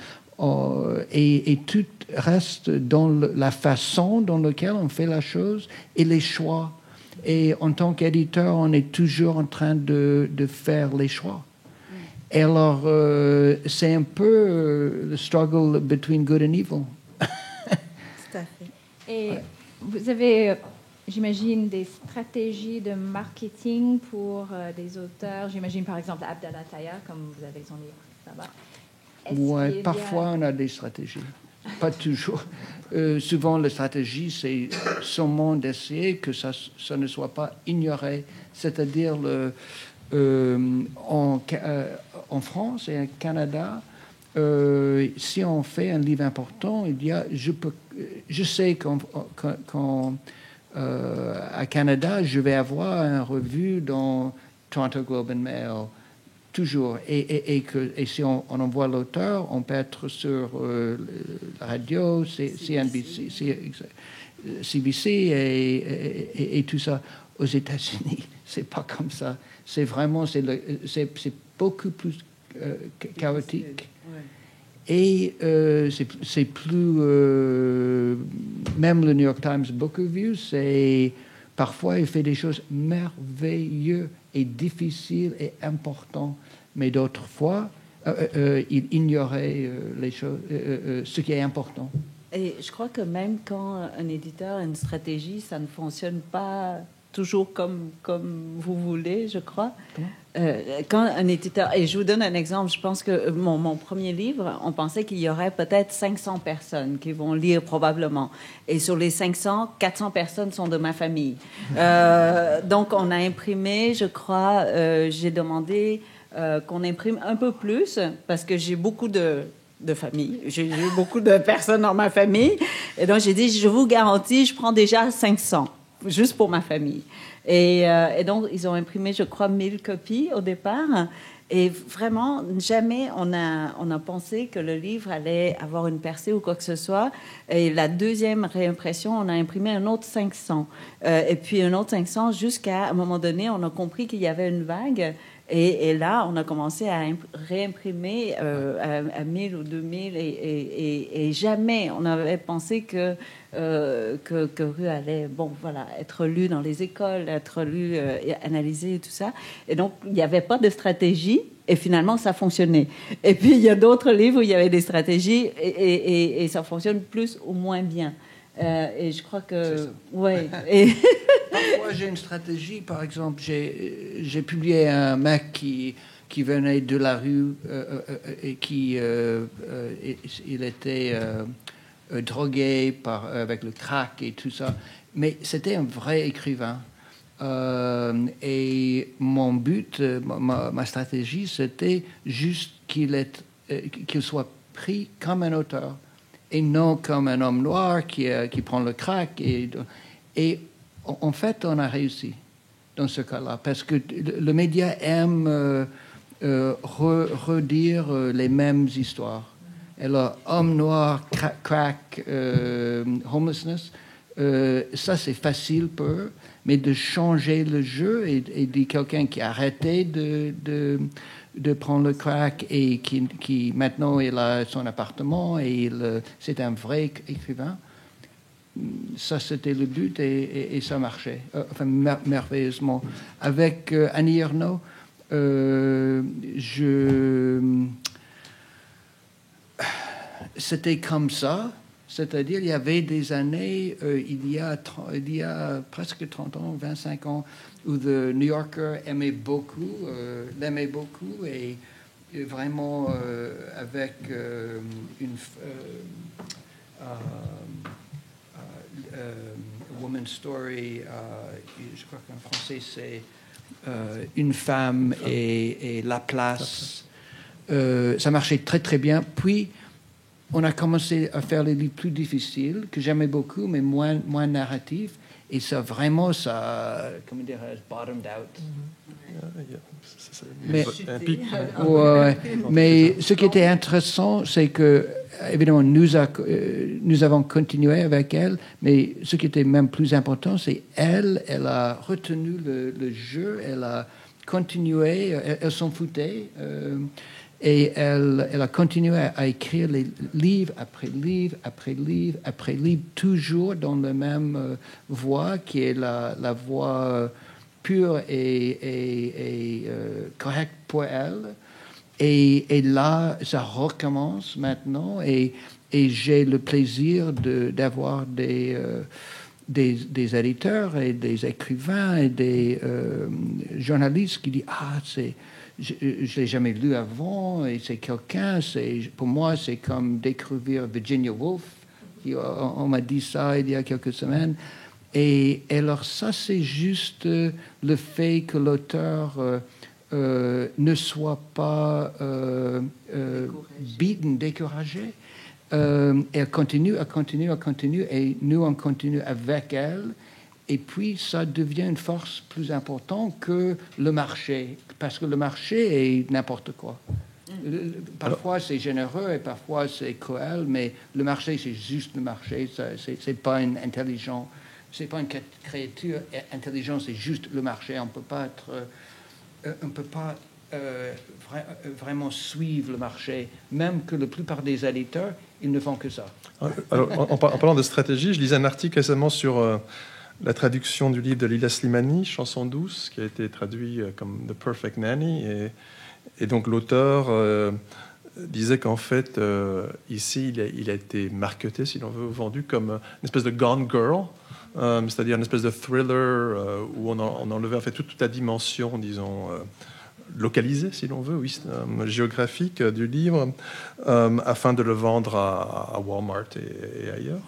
Et tout reste dans la façon dans laquelle on fait la chose et les choix. Et en tant qu'éditeur, on est toujours en train de faire les choix. Et alors, c'est un peu le struggle between good and evil. Tout à fait. Et vous avez, j'imagine, des stratégies de marketing pour des auteurs. J'imagine, par exemple, Abdallah Taïa, comme vous avez son livre là-bas. Oui, parfois on a des stratégies, pas toujours. Souvent, la stratégie, c'est seulement d'essayer que ça ne soit pas ignoré. C'est-à-dire, en France et au Canada, si on fait un livre important, je sais qu'à Canada, je vais avoir une revue dans Toronto Globe and Mail. Toujours. Et si on envoie l'auteur, on peut être sur la radio, CNBC, CBC et tout ça. Aux États-Unis, c'est pas comme ça. C'est vraiment, c'est beaucoup plus chaotique. Et c'est plus... même le New York Times Book Review, parfois il fait des choses merveilleuses et difficiles et importantes. Mais d'autres fois, il ignorait les choses, ce qui est important. Et je crois que même quand un éditeur a une stratégie, ça ne fonctionne pas toujours comme vous voulez, je crois. Quand un éditeur... Et je vous donne un exemple. Je pense que mon premier livre, on pensait qu'il y aurait peut-être 500 personnes qui vont lire probablement. Et sur les 500, 400 personnes sont de ma famille. Donc, on a imprimé, je crois, j'ai demandé qu'on imprime un peu plus parce que j'ai beaucoup de famille. J'ai beaucoup de personnes dans ma famille. Et donc, j'ai dit, je vous garantis, je prends déjà 500, juste pour ma famille. Et donc, ils ont imprimé, je crois, 1000 copies au départ. Et vraiment, jamais on a pensé que le livre allait avoir une percée ou quoi que ce soit. Et la deuxième réimpression, on a imprimé un autre 500. Et puis un autre 500 jusqu'à un moment donné, on a compris qu'il y avait une vague. Et là, on a commencé à réimprimer à 1000 ou 2000 et jamais on n'avait pensé que Rue allait, être lu dans les écoles, être lu, analysé et tout ça. Et donc, il n'y avait pas de stratégie et finalement, ça fonctionnait. Et puis, il y a d'autres livres où il y avait des stratégies et ça fonctionne plus ou moins bien. Et je crois que... Ouais. Parfois, j'ai une stratégie. Par exemple, j'ai publié un mec qui venait de la rue et il était drogué avec le crack et tout ça. Mais c'était un vrai écrivain. Et mon but, ma stratégie, c'était juste qu'il soit pris comme un auteur et non comme un homme noir qui prend le crack. Et en fait, on a réussi dans ce cas-là, parce que le média aime redire les mêmes histoires. Alors, homme noir, crack, homelessness, ça c'est facile pour eux, mais de changer le jeu et de quelqu'un qui a arrêté de prendre le crack et qui maintenant il a son appartement et c'est un vrai écrivain. Ça, c'était le but et ça marchait, merveilleusement. Avec Annie Ernaux, c'était comme ça, c'est-à-dire il y avait des années, il y a presque 30 ans, 25 ans, où The New Yorker l'aimait beaucoup et vraiment avec une... Woman's Story, je crois qu'en français c'est Une femme et la place. Ça marchait très très bien. Puis on a commencé à faire les livres plus difficiles, que j'aimais beaucoup, mais moins narratifs. Et ça vraiment, comment dirais-je, bottomed out. Mais ce qui était intéressant, c'est que, évidemment, nous avons continué avec elle, mais ce qui était même plus important, c'est elle a retenu le jeu, elle a continué, elle s'en foutait, et elle a continué à écrire les livre après livre, après livre, après livre, toujours dans la même voix, qui est la voix pure et correcte pour elle. Et là, ça recommence maintenant, et j'ai le plaisir d'avoir des éditeurs et des écrivains et des journalistes qui disent « Ah, je ne l'ai jamais lu avant, et c'est quelqu'un, pour moi, c'est comme découvrir Virginia Woolf. » On m'a dit ça il y a quelques semaines. Et alors ça, c'est juste le fait que l'auteur ne soit pas découragé. Elle continue, et nous, on continue avec elle. Et puis, ça devient une force plus importante que le marché, parce que le marché est n'importe quoi. Parfois, c'est généreux et parfois, c'est cruel, mais le marché, c'est juste le marché. C'est pas une intelligence. C'est pas une créature intelligente, c'est juste le marché. On peut pas vraiment suivre le marché, même que la plupart des éditeurs, ils ne font que ça. Alors, en parlant de stratégie, je lisais un article récemment sur la traduction du livre de Leila Slimani, Chanson douce, qui a été traduit comme The Perfect Nanny. Et donc l'auteur disait qu'en fait, ici, il a été marketé, si l'on veut, vendu comme une espèce de Gone Girl. c'est-à-dire une espèce de thriller où on enlevait en fait toute la dimension, disons, localisée, si l'on veut, oui, géographique du livre, afin de le vendre à Walmart et ailleurs.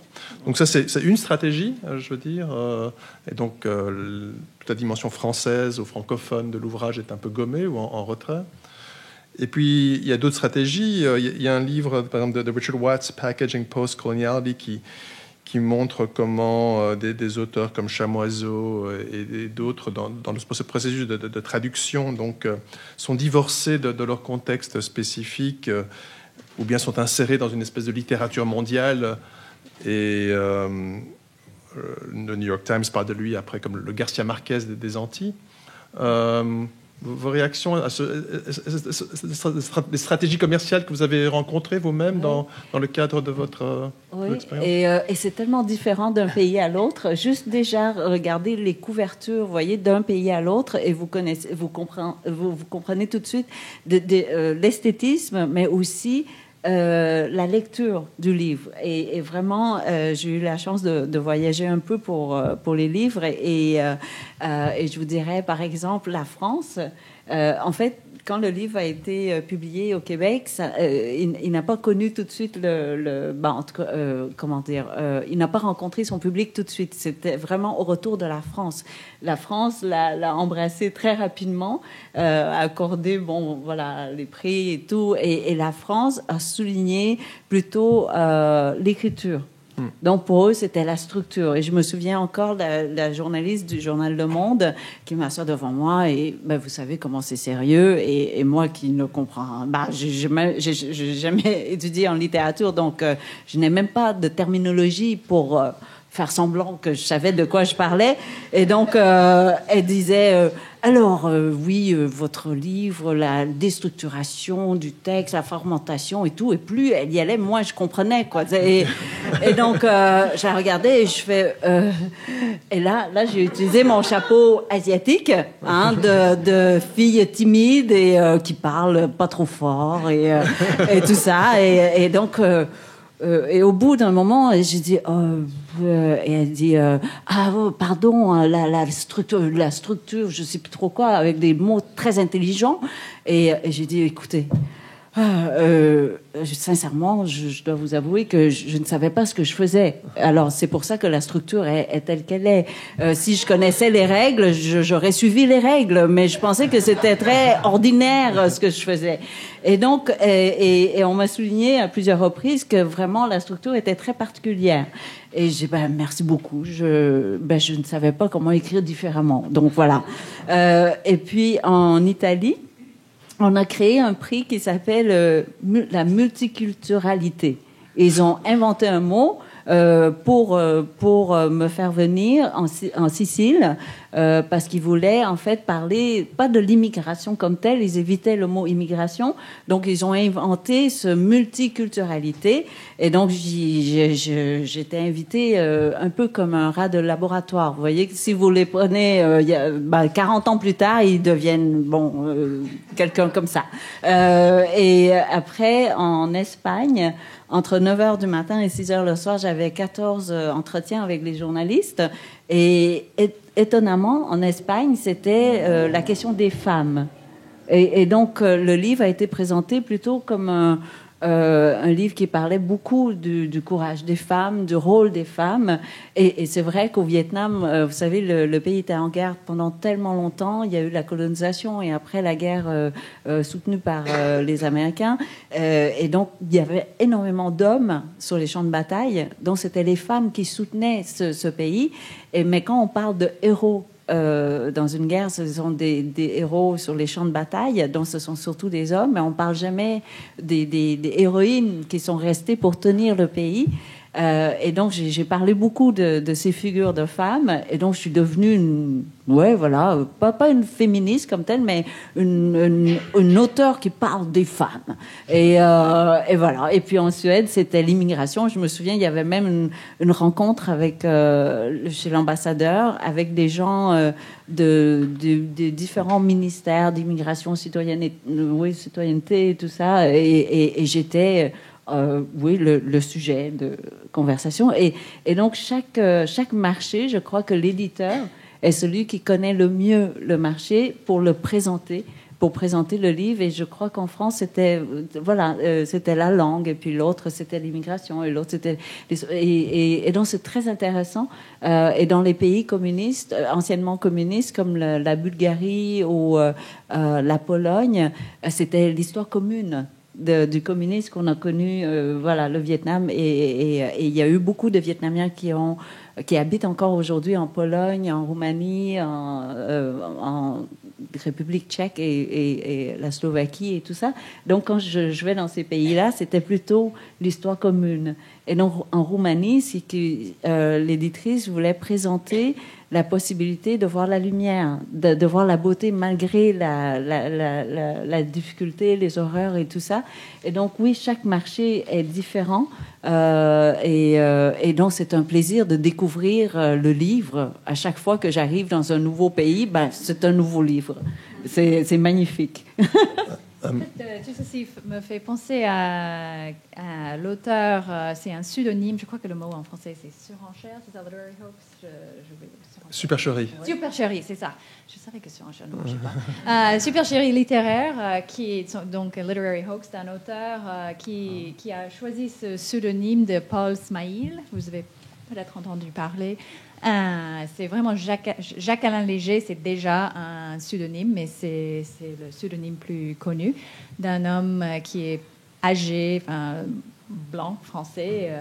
Donc ça, c'est une stratégie, je veux dire. Et donc, toute la dimension française ou francophone de l'ouvrage est un peu gommée ou en retrait. Et puis, il y a d'autres stratégies. Il y a un livre, par exemple, de Richard Watts, Packaging Post-Coloniality, qui montre comment des auteurs comme Chamoiseau et d'autres, dans ce processus de traduction, donc, sont divorcés de leur contexte spécifique, ou bien sont insérés dans une espèce de littérature mondiale. Et le New York Times parle de lui après comme le Garcia Marquez des Antilles. Vos réactions à les stratégies commerciales que vous avez rencontrées vous-même dans le cadre de votre expérience? Et c'est tellement différent d'un pays à l'autre. Juste déjà, regardez les couvertures, vous voyez, d'un pays à l'autre, et vous comprenez tout de suite l'esthétisme, mais aussi la lecture du livre. Et vraiment, j'ai eu la chance de voyager un peu pour les livres. Et je vous dirais, par exemple, la France, en fait, quand le livre a été publié au Québec, il n'a pas connu tout de suite comment dire, il n'a pas rencontré son public tout de suite. C'était vraiment au retour de la France. La France l'a embrassé très rapidement, a accordé, voilà, les prix et tout. Et la France a souligné plutôt l'écriture. Donc, pour eux, c'était la structure. Et je me souviens encore la journaliste du journal Le Monde qui m'assoit devant moi et vous savez comment c'est sérieux. Et moi qui ne comprends... j'ai jamais étudié en littérature, donc je n'ai même pas de terminologie pour faire semblant que je savais de quoi je parlais. Et donc, elle disait... Alors, oui, votre livre, la déstructuration du texte, la fragmentation et tout, et plus elle y allait, moins je comprenais, quoi. Et donc, je la regardais et je fais... Et là, j'ai utilisé mon chapeau asiatique, de fille timide et qui parle pas trop fort et tout ça. Et donc... et au bout d'un moment, j'ai dit... et elle dit pardon, la structure, je sais plus trop quoi, avec des mots très intelligents. Et j'ai dit, écoutez, sincèrement, je dois vous avouer que je ne savais pas ce que je faisais. Alors, c'est pour ça que la structure est telle qu'elle est. Si je connaissais les règles, j'aurais suivi les règles, mais je pensais que c'était très ordinaire ce que je faisais. Et donc, et on m'a souligné à plusieurs reprises que vraiment la structure était très particulière. Et j'ai dit, merci beaucoup. Je ne savais pas comment écrire différemment. Donc voilà. Et puis en Italie, on a créé un prix qui s'appelle la multiculturalité. Ils ont inventé un mot pour me faire venir en Sicile parce qu'ils voulaient en fait parler pas de l'immigration comme telle, ils évitaient le mot immigration, donc ils ont inventé ce multiculturalité et donc j'étais invitée un peu comme un rat de laboratoire. Vous voyez que si vous les prenez 40 ans plus tard, ils deviennent quelqu'un comme ça. Et après en Espagne, entre 9h du matin et 6h le soir, j'avais 14 entretiens avec les journalistes. Et étonnamment, en Espagne, c'était la question des femmes. Et donc, le livre a été présenté plutôt comme un livre qui parlait beaucoup du courage des femmes, du rôle des femmes. Et c'est vrai qu'au Vietnam, vous savez, le pays était en guerre pendant tellement longtemps. Il y a eu la colonisation et après la guerre soutenue par les Américains. Et donc, il y avait énormément d'hommes sur les champs de bataille. Donc, c'était les femmes qui soutenaient ce pays. Mais quand on parle de héros dans une guerre, ce sont des héros sur les champs de bataille, donc ce sont surtout des hommes, mais on ne parle jamais des héroïnes qui sont restées pour tenir le pays. Et donc, j'ai parlé beaucoup de ces figures de femmes, et donc je suis devenue pas une féministe comme telle, mais une auteure qui parle des femmes. Et voilà. Et puis en Suède, c'était l'immigration. Je me souviens, il y avait même une rencontre avec chez l'ambassadeur, avec des gens de différents ministères d'immigration, citoyenneté et tout ça. Et j'étais oui, le sujet de conversation. Et donc, chaque marché, je crois que l'éditeur est celui qui connaît le mieux le marché pour présenter le livre. Et je crois qu'en France, c'était c'était la langue, et puis l'autre, c'était l'immigration, et l'autre, c'était... Et donc, c'est très intéressant. Et dans les pays communistes, anciennement communistes, comme la Bulgarie ou la Pologne, c'était l'histoire commune du communisme qu'on a connu, le Vietnam. Et il y a eu beaucoup de Vietnamiens qui habitent encore aujourd'hui en Pologne, en Roumanie, en République tchèque et la Slovaquie et tout ça. Donc, quand je vais dans ces pays-là, c'était plutôt l'histoire commune. Et donc, en Roumanie, c'est que l'éditrice voulait présenter la possibilité de voir la lumière, de voir la beauté malgré la difficulté, les horreurs et tout ça. Et donc, oui, chaque marché est différent. Et donc, c'est un plaisir de découvrir le livre. À chaque fois que j'arrive dans un nouveau pays, c'est un nouveau livre. C'est magnifique. Tout ceci me fait penser à l'auteur, c'est un pseudonyme, je crois que le mot en français c'est surenchère, c'est ça, literary hoax. Supercherie. Supercherie, c'est ça. Je savais que surenchère, non, je sais pas. Supercherie littéraire, qui est donc un literary hoax d'un auteur qui a choisi ce pseudonyme de Paul Smail. Vous avez peut-être entendu parler. C'est vraiment Jacques-Alain Léger, c'est déjà un pseudonyme, mais c'est le pseudonyme plus connu d'un homme qui est âgé, blanc, français,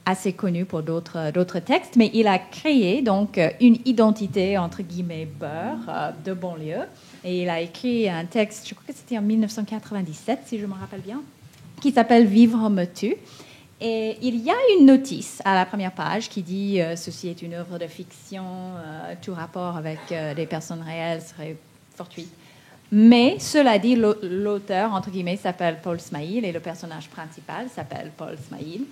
assez connu pour d'autres textes, mais il a créé donc une identité, entre guillemets, beurre, de banlieue, et il a écrit un texte, je crois que c'était en 1997, si je me rappelle bien, qui s'appelle « Vivre me tue ». Et il y a une notice à la première page qui dit ceci est une œuvre de fiction, tout rapport avec des personnes réelles serait fortuit. Mais cela dit, l'auteur, entre guillemets, s'appelle Paul Smail et le personnage principal s'appelle Paul Smail.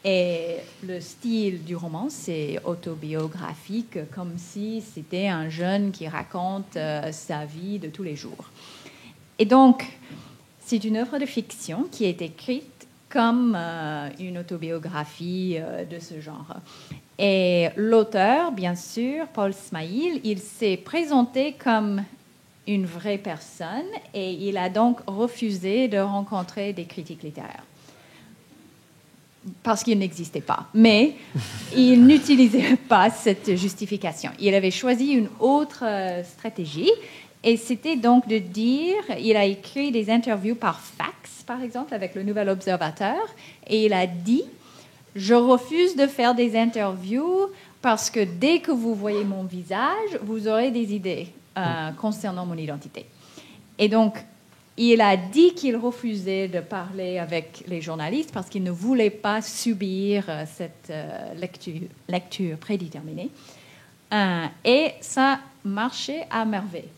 Et le style du roman, c'est autobiographique, comme si c'était un jeune qui raconte sa vie de tous les jours. Et donc, c'est une œuvre de fiction qui est écrite comme une autobiographie de ce genre. Et l'auteur, bien sûr, Paul Smail, il s'est présenté comme une vraie personne et il a donc refusé de rencontrer des critiques littéraires parce qu'il n'existait pas. Mais il n'utilisait pas cette justification. Il avait choisi une autre stratégie et c'était donc de dire, il a écrit des interviews par fax, par exemple, avec le Nouvel Observateur, et il a dit « Je refuse de faire des interviews parce que dès que vous voyez mon visage, vous aurez des idées concernant mon identité. » Et donc, il a dit qu'il refusait de parler avec les journalistes parce qu'il ne voulait pas subir cette lecture prédéterminée. Et ça marchait à merveille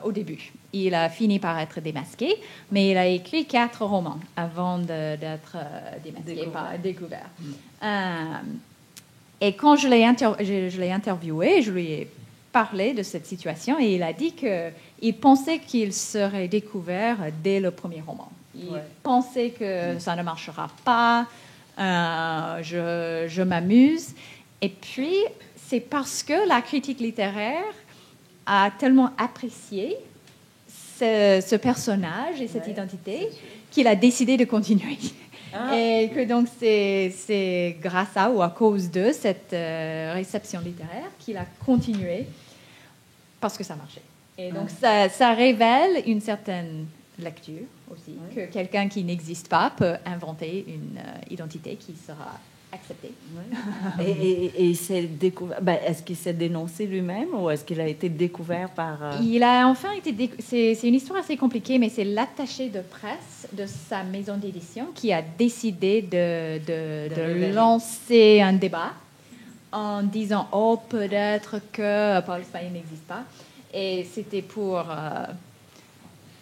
au début. Il a fini par être démasqué, mais il a écrit 4 romans avant d'être démasqué, découvert. Et quand je l'ai interviewé, je lui ai parlé de cette situation et il a dit qu'il pensait qu'il serait découvert dès le premier roman. Il pensait que ça ne marchera pas, je m'amuse. Et puis, c'est parce que la critique littéraire a tellement apprécié ce personnage et cette identité qu'il a décidé de continuer. Et que donc c'est grâce à ou à cause de cette réception littéraire qu'il a continué parce que ça marchait. Et donc ça révèle une certaine lecture aussi, que quelqu'un qui n'existe pas peut inventer une identité qui sera acceptée. Et il s'est découvert. Est-ce qu'il s'est dénoncé lui-même ou est-ce qu'il a été découvert par... Il a enfin été... C'est une histoire assez compliquée, mais c'est l'attaché de presse de sa maison d'édition qui a décidé de lancer un débat en disant « Oh, peut-être que Paul Smail n'existe pas ». Et c'était pour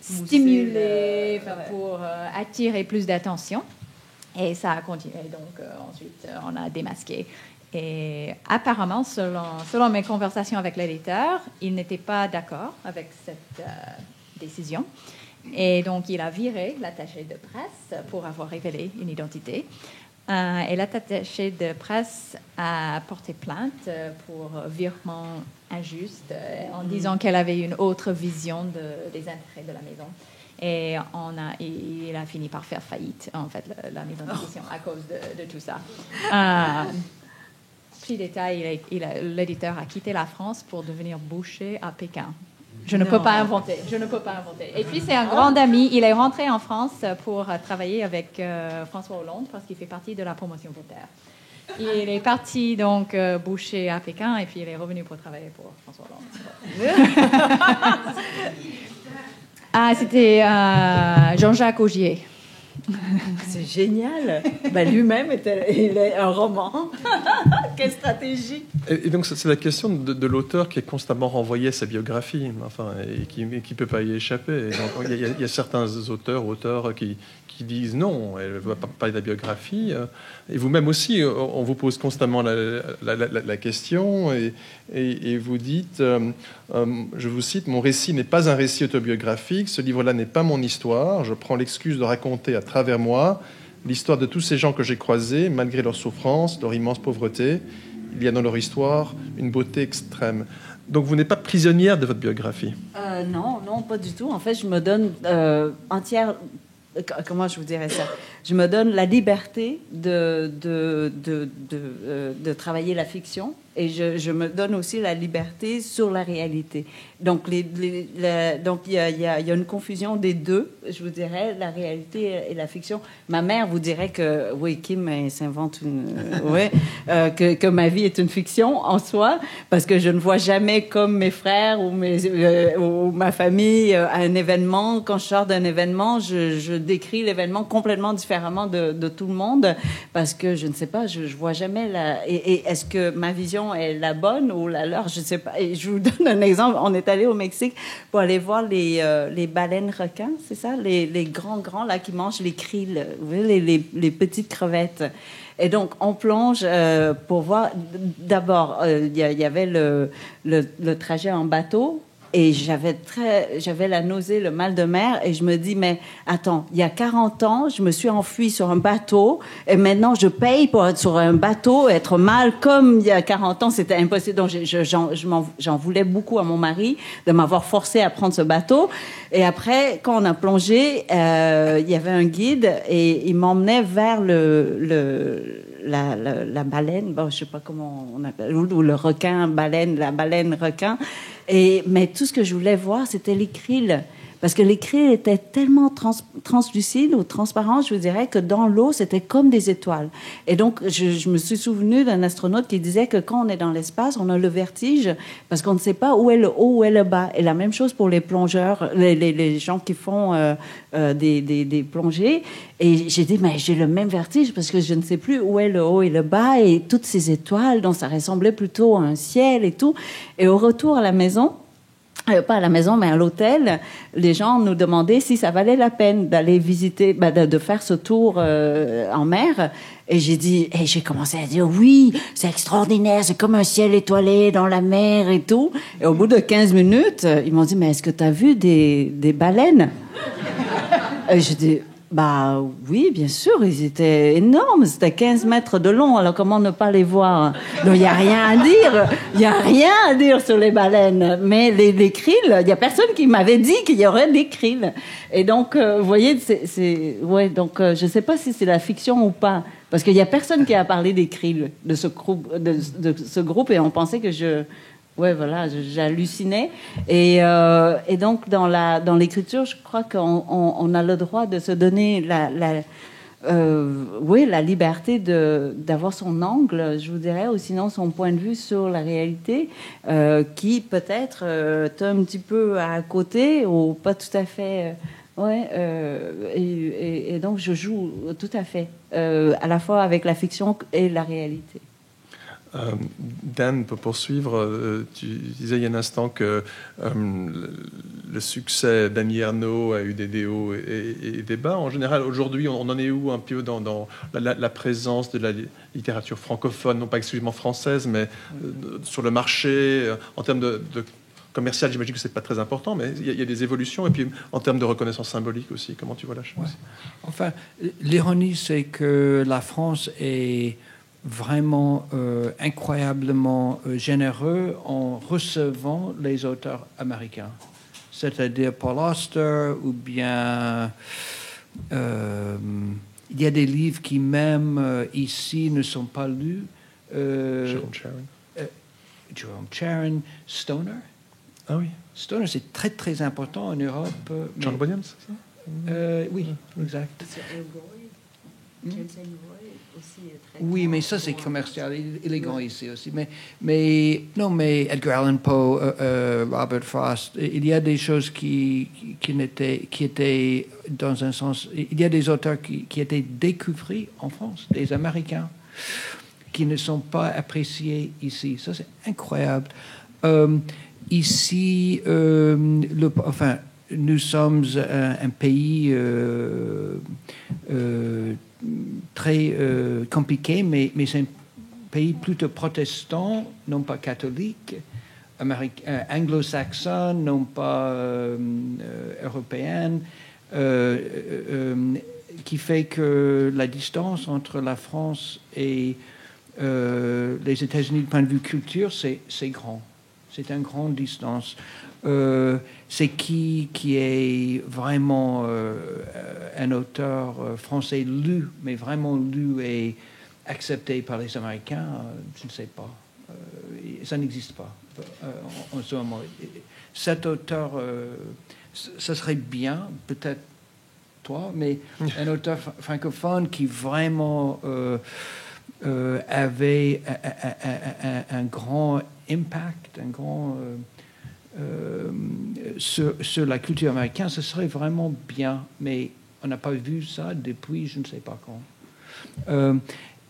stimuler, pour attirer plus d'attention. Et ça a continué. Donc, ensuite, on a démasqué. Et apparemment, selon mes conversations avec l'éditeur, il n'était pas d'accord avec cette décision. Et donc, il a viré l'attaché de presse pour avoir révélé une identité. Et l'attaché de presse a porté plainte pour virement injuste en disant qu'elle avait une autre vision des intérêts de la maison. Et il a fini par faire faillite, en fait, la maison d'édition, à cause de tout ça. Petit détail, l'éditeur a quitté la France pour devenir boucher à Pékin. Je ne peux pas inventer. Et puis, c'est un grand ami. Il est rentré en France pour travailler avec François Hollande parce qu'il fait partie de la promotion Voltaire. Il est parti donc boucher à Pékin et puis il est revenu pour travailler pour François Hollande. C'était Jean-Jacques Augier. C'est génial. Lui-même, il est un roman. Quelle stratégie. Et donc, c'est la question de l'auteur qui est constamment renvoyé à sa biographie, et qui ne peut pas y échapper. Et donc, il y a certains auteurs qui disent non, elle ne va pas parler de la biographie. Et vous-même aussi, on vous pose constamment la question et vous dites, je vous cite, « Mon récit n'est pas un récit autobiographique, ce livre-là n'est pas mon histoire, je prends l'excuse de raconter à travers moi l'histoire de tous ces gens que j'ai croisés, malgré leur souffrance, leur immense pauvreté. Il y a dans leur histoire une beauté extrême. » Donc vous n'êtes pas prisonnière de votre biographie. Non, pas du tout. En fait, je me donne entière... Comment je vous dirais ça? Je me donne la liberté de travailler la fiction et je me donne aussi la liberté sur la réalité. Donc, donc il y a une confusion des deux, je vous dirais, la réalité et la fiction. Ma mère vous dirait que, oui, Kim s'invente que ma vie est une fiction en soi, parce que je ne vois jamais comme mes frères ou ma famille à un événement. Quand je sors d'un événement, je décris l'événement complètement différemment de tout le monde, parce que je ne sais pas, je vois jamais et est-ce que ma vision est la bonne ou la leur? Je ne sais pas. Et je vous donne un exemple. On est allé au Mexique pour aller voir les baleines requins, c'est ça? Les grands là qui mangent les krill, vous voyez, les petites crevettes. Et donc, on plonge pour voir. D'abord, il y avait le trajet en bateau. Et j'avais la nausée, le mal de mer, et je me dis, mais attends, il y a 40 ans, je me suis enfuie sur un bateau, et maintenant je paye pour être sur un bateau, être mal comme il y a 40 ans, c'était impossible. Donc j'en voulais beaucoup à mon mari de m'avoir forcé à prendre ce bateau. Et après, quand on a plongé, il y avait un guide, et il m'emmenait vers la baleine, bon, je sais pas comment on appelle, ou le requin, baleine, la baleine requin. Mais tout ce que je voulais voir, c'était les krills. Parce que les krills étaient tellement translucides ou transparents, je vous dirais, que dans l'eau, c'était comme des étoiles. Et donc, je me suis souvenu d'un astronaute qui disait que quand on est dans l'espace, on a le vertige parce qu'on ne sait pas où est le haut, où est le bas. Et la même chose pour les plongeurs, les gens qui font des plongées. Et j'ai dit, mais j'ai le même vertige parce que je ne sais plus où est le haut et le bas et toutes ces étoiles, donc ça ressemblait plutôt à un ciel et tout. Et au retour à la maison, pas à la maison, mais à l'hôtel, les gens nous demandaient si ça valait la peine d'aller visiter, de faire ce tour en mer. Et j'ai commencé à dire oui, c'est extraordinaire, c'est comme un ciel étoilé dans la mer et tout. Et au bout de 15 minutes, ils m'ont dit, mais est-ce que tu as vu des baleines? Et j'ai dit, bah oui, bien sûr, ils étaient énormes, c'était 15 mètres de long, alors comment ne pas les voir? Donc il n'y a rien à dire sur les baleines, mais les krills, il n'y a personne qui m'avait dit qu'il y aurait des krills. Et donc, vous voyez, donc je ne sais pas si c'est la fiction ou pas, parce qu'il n'y a personne qui a parlé des krills de ce groupe, et on pensait que j'hallucinais. Et donc, dans l'écriture, je crois qu'on a le droit de se donner la liberté d'avoir son angle, je vous dirais, ou sinon son point de vue sur la réalité, qui peut-être est un petit peu à côté ou pas tout à fait... et donc, je joue tout à fait, à la fois avec la fiction et la réalité. Dan, pour poursuivre, tu disais il y a un instant que le succès d'Annie Ernaux a eu des hauts et des bas. En général, aujourd'hui, on en est où un peu dans la présence de la littérature francophone, non pas exclusivement française, mais sur le marché, en termes de commercial, j'imagine que c'est pas très important, mais il y a des évolutions. Et puis, en termes de reconnaissance symbolique aussi, comment tu vois la chose? Ouais. Enfin, l'ironie, c'est que la France est vraiment incroyablement généreux en recevant les auteurs américains. C'est-à-dire Paul Auster, ou bien il y a des livres qui même ici ne sont pas lus. Jerome Sharon, Stoner. Ah oui. Stoner, c'est très très important en Europe. John Williams, c'est ça? Oui, exact. James Ellroy aussi est très Oui, mais ça c'est commercial. Il est grand ici aussi. Mais Edgar Allan Poe, Robert Frost, il y a des choses qui étaient dans un sens. Il y a des auteurs qui étaient découverts en France, des Américains, qui ne sont pas appréciés ici. Ça c'est incroyable. Ici, nous sommes un pays très compliqué, mais c'est un pays plutôt protestant, non pas catholique, anglo-saxon, non pas européen, qui fait que la distance entre la France et les États-Unis, du point de vue culture, c'est grand. C'est une grande distance. C'est qui est vraiment un auteur français lu, mais vraiment lu et accepté par les Américains, je ne sais pas. Ça n'existe pas en ce moment. Cet auteur, ça serait bien, peut-être toi, mais un auteur francophone qui vraiment avait un grand impact, un grand sur la culture américaine, ce serait vraiment bien, mais on n'a pas vu ça depuis je ne sais pas quand.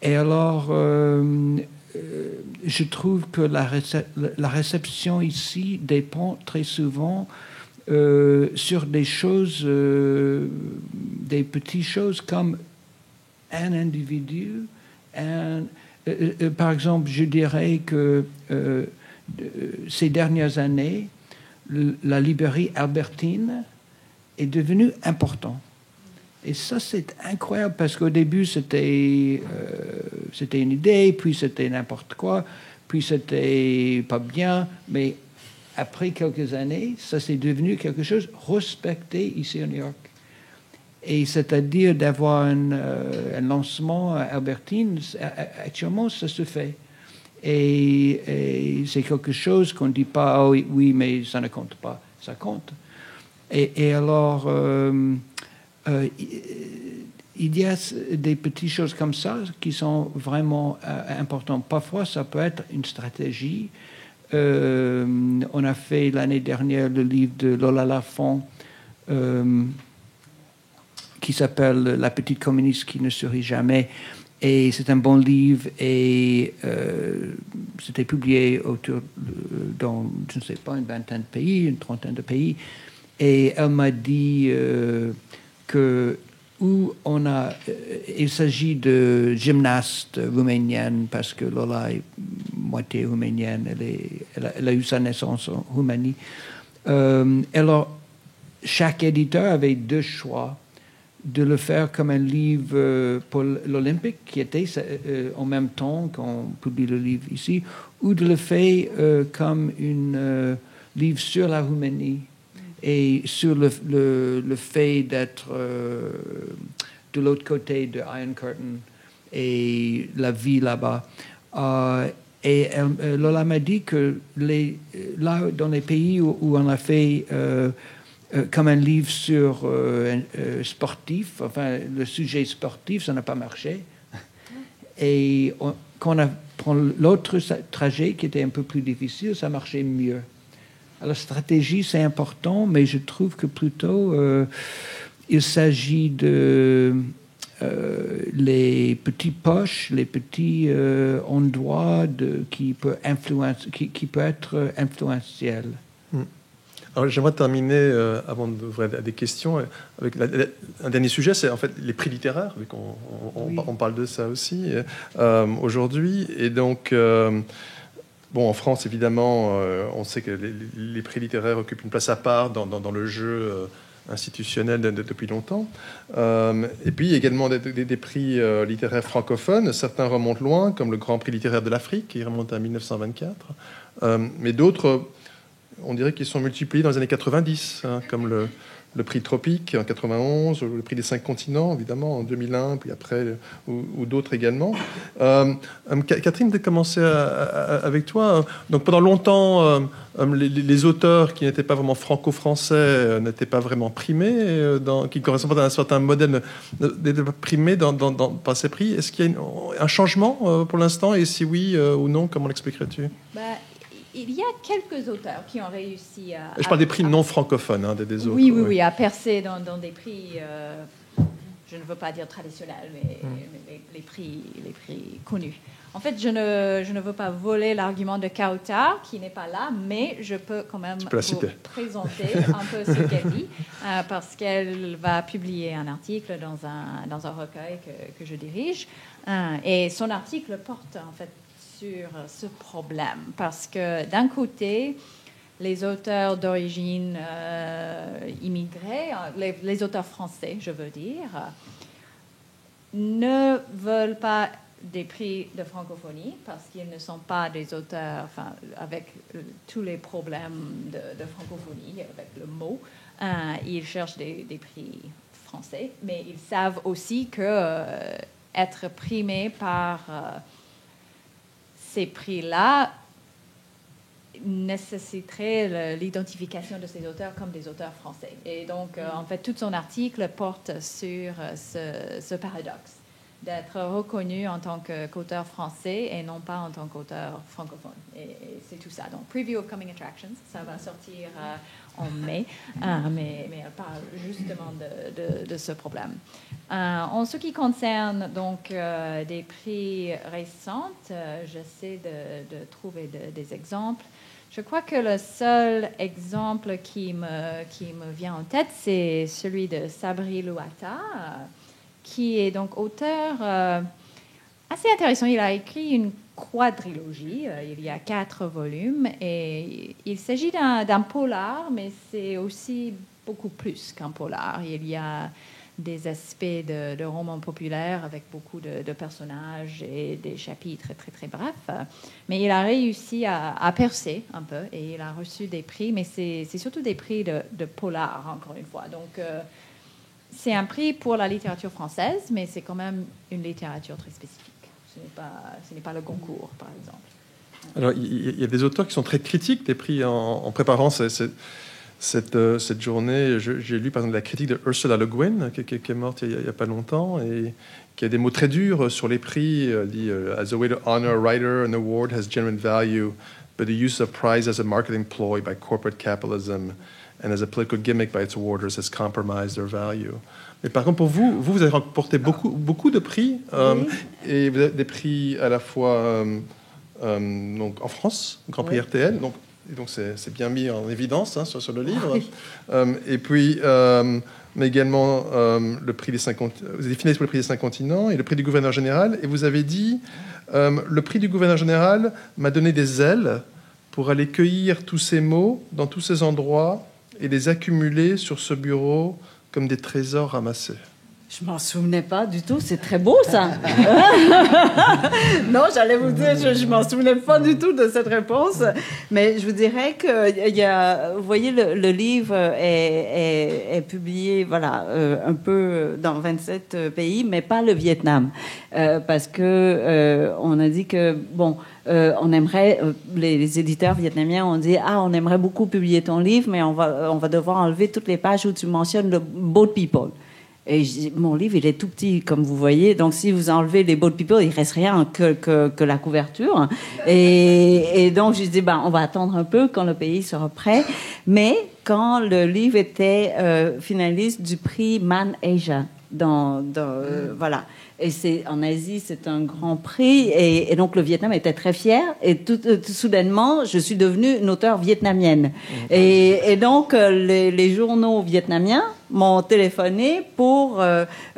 Et alors, je trouve que la réception ici dépend très souvent sur des choses, des petites choses comme un individu. Par exemple, je dirais que ces dernières années, la librairie Albertine est devenue importante. Et ça, c'est incroyable parce qu'au début, c'était une idée, puis c'était n'importe quoi, puis c'était pas bien, mais après quelques années, ça s'est devenu quelque chose respecté ici à New York. Et c'est-à-dire d'avoir un lancement à Albertine, actuellement, ça se fait. Et c'est quelque chose qu'on ne dit pas, oh, oui, mais ça ne compte pas. Ça compte. Et alors, il y a des petites choses comme ça qui sont vraiment importantes. Parfois, ça peut être une stratégie. On a fait l'année dernière le livre de Lola Lafont qui s'appelle La petite communiste qui ne sourit jamais. Et c'est un bon livre et c'était publié dans, je ne sais pas, une vingtaine de pays, une trentaine de pays. Et elle m'a dit que il s'agit de gymnaste rouménienne parce que Lola est moitié rouménienne, elle a eu sa naissance en Roumanie. Alors, chaque éditeur avait deux choix: de le faire comme un livre pour l'Olympique, qui était en même temps qu'on publie le livre ici, ou de le faire comme un livre sur la Roumanie et sur le fait d'être de l'autre côté de Iron Curtain et la vie là-bas. Et Lola m'a dit que là, dans les pays où on a fait comme un livre sur sportif, enfin le sujet sportif, ça n'a pas marché. Et quand on prend l'autre trajet qui était un peu plus difficile, ça marchait mieux. Alors, stratégie, c'est important, mais je trouve que plutôt il s'agit de les petits poches, les petits endroits qui peut être influentiel. Alors, j'aimerais terminer, avant d'ouvrir à des questions, avec un dernier sujet, c'est en fait les prix littéraires, vu qu'on parle de ça aussi aujourd'hui. Et donc, Bon, en France, évidemment, on sait que les prix littéraires occupent une place à part dans le jeu institutionnel depuis longtemps. Et puis également des prix littéraires francophones. Certains remontent loin, comme le Grand Prix littéraire de l'Afrique, qui remonte à 1924. Mais d'autres, on dirait qu'ils sont multipliés dans les années 90, comme le prix Tropique en 91, le prix des 5 continents, évidemment, en 2001, puis après, ou d'autres également. Catherine, de commencer avec toi. Donc, pendant longtemps, les auteurs qui n'étaient pas vraiment franco-français n'étaient pas vraiment primés, qui correspondent à un certain modèle, n'étaient pas primés par ces prix. Est-ce qu'il y a un changement pour l'instant? Et si oui ou non, comment l'expliquerais-tu? Il y a quelques auteurs qui ont réussi à... Je parle des prix non francophones, des autres. Oui, à percer dans des prix, je ne veux pas dire traditionnels, mais les prix connus. En fait, je ne veux pas voler l'argument de Kauta, qui n'est pas là, mais je peux quand même vous présenter un peu ce qu'elle dit, parce qu'elle va publier un article dans un recueil que je dirige. Et son article porte, en fait, sur ce problème, parce que d'un côté, les auteurs d'origine immigrée, les auteurs français, je veux dire, ne veulent pas des prix de francophonie parce qu'ils ne sont pas des auteurs, avec tous les problèmes de francophonie, avec le mot, ils cherchent des prix français, mais ils savent aussi que être primés par ces prix-là nécessiterait l'identification de ces auteurs comme des auteurs français. Et donc, en fait, tout son article porte sur ce paradoxe d'être reconnu en tant qu'auteur français et non pas en tant qu'auteur francophone. Et c'est tout ça. Donc, Preview of Coming Attractions, ça va sortir en mai, mais elle parle justement de ce problème. En ce qui concerne donc des prix récents, j'essaie de trouver des exemples. Je crois que le seul exemple qui me vient en tête, c'est celui de Sabri Louata, qui est donc auteur assez intéressant. Il a écrit une quadrilogie, il y a 4 volumes, et il s'agit d'un polar, mais c'est aussi beaucoup plus qu'un polar. Il y a des aspects de romans populaires avec beaucoup de personnages et des chapitres très, très brefs. Mais il a réussi à percer un peu, et il a reçu des prix, mais c'est surtout des prix de polar, encore une fois. Donc, c'est un prix pour la littérature française, mais c'est quand même une littérature très spécifique. Ce n'est pas le Goncourt, par exemple. Alors, il y a des auteurs qui sont très critiques des prix. En préparant cette journée, j'ai lu, par exemple, la critique de Ursula Le Guin, qui est morte il n'y a pas longtemps, et qui a des mots très durs sur les prix. Elle dit « As a way to honor a writer, an award has genuine value, but the use of prize as a marketing ploy by corporate capitalism and as a political gimmick by its awarders has compromised their value. » Mais par contre, pour vous avez remporté beaucoup de prix, et vous avez des prix à la fois donc en France, Grand Prix RTL, donc c'est bien mis en évidence sur le livre, et puis mais également le prix des 50, vous avez finalisé pour le prix des 5 continents et le prix du gouverneur général, et vous avez dit le prix du gouverneur général m'a donné des ailes pour aller cueillir tous ces mots dans tous ces endroits et les accumuler sur ce bureau comme des trésors ramassés. Je m'en souvenais pas du tout. C'est très beau, ça. Non, j'allais vous dire, je m'en souvenais pas du tout de cette réponse. Mais je vous dirais que vous voyez, le livre est publié, voilà, un peu dans 27 pays, mais pas le Vietnam, parce que on a dit que on aimerait, les éditeurs vietnamiens ont dit, on aimerait beaucoup publier ton livre, mais on va devoir enlever toutes les pages où tu mentionnes le boat people. Et je dis, mon livre, il est tout petit, comme vous voyez. Donc, si vous enlevez les boat people, il reste rien que la couverture. Et donc, je dis, on va attendre un peu quand le pays sera prêt. Mais quand le livre était finaliste du prix Man Asia, voilà. Et en Asie, c'est un grand prix. Et donc, le Vietnam était très fier. Et tout soudainement, je suis devenue une auteure vietnamienne. Et donc, les journaux vietnamiens m'ont téléphoné pour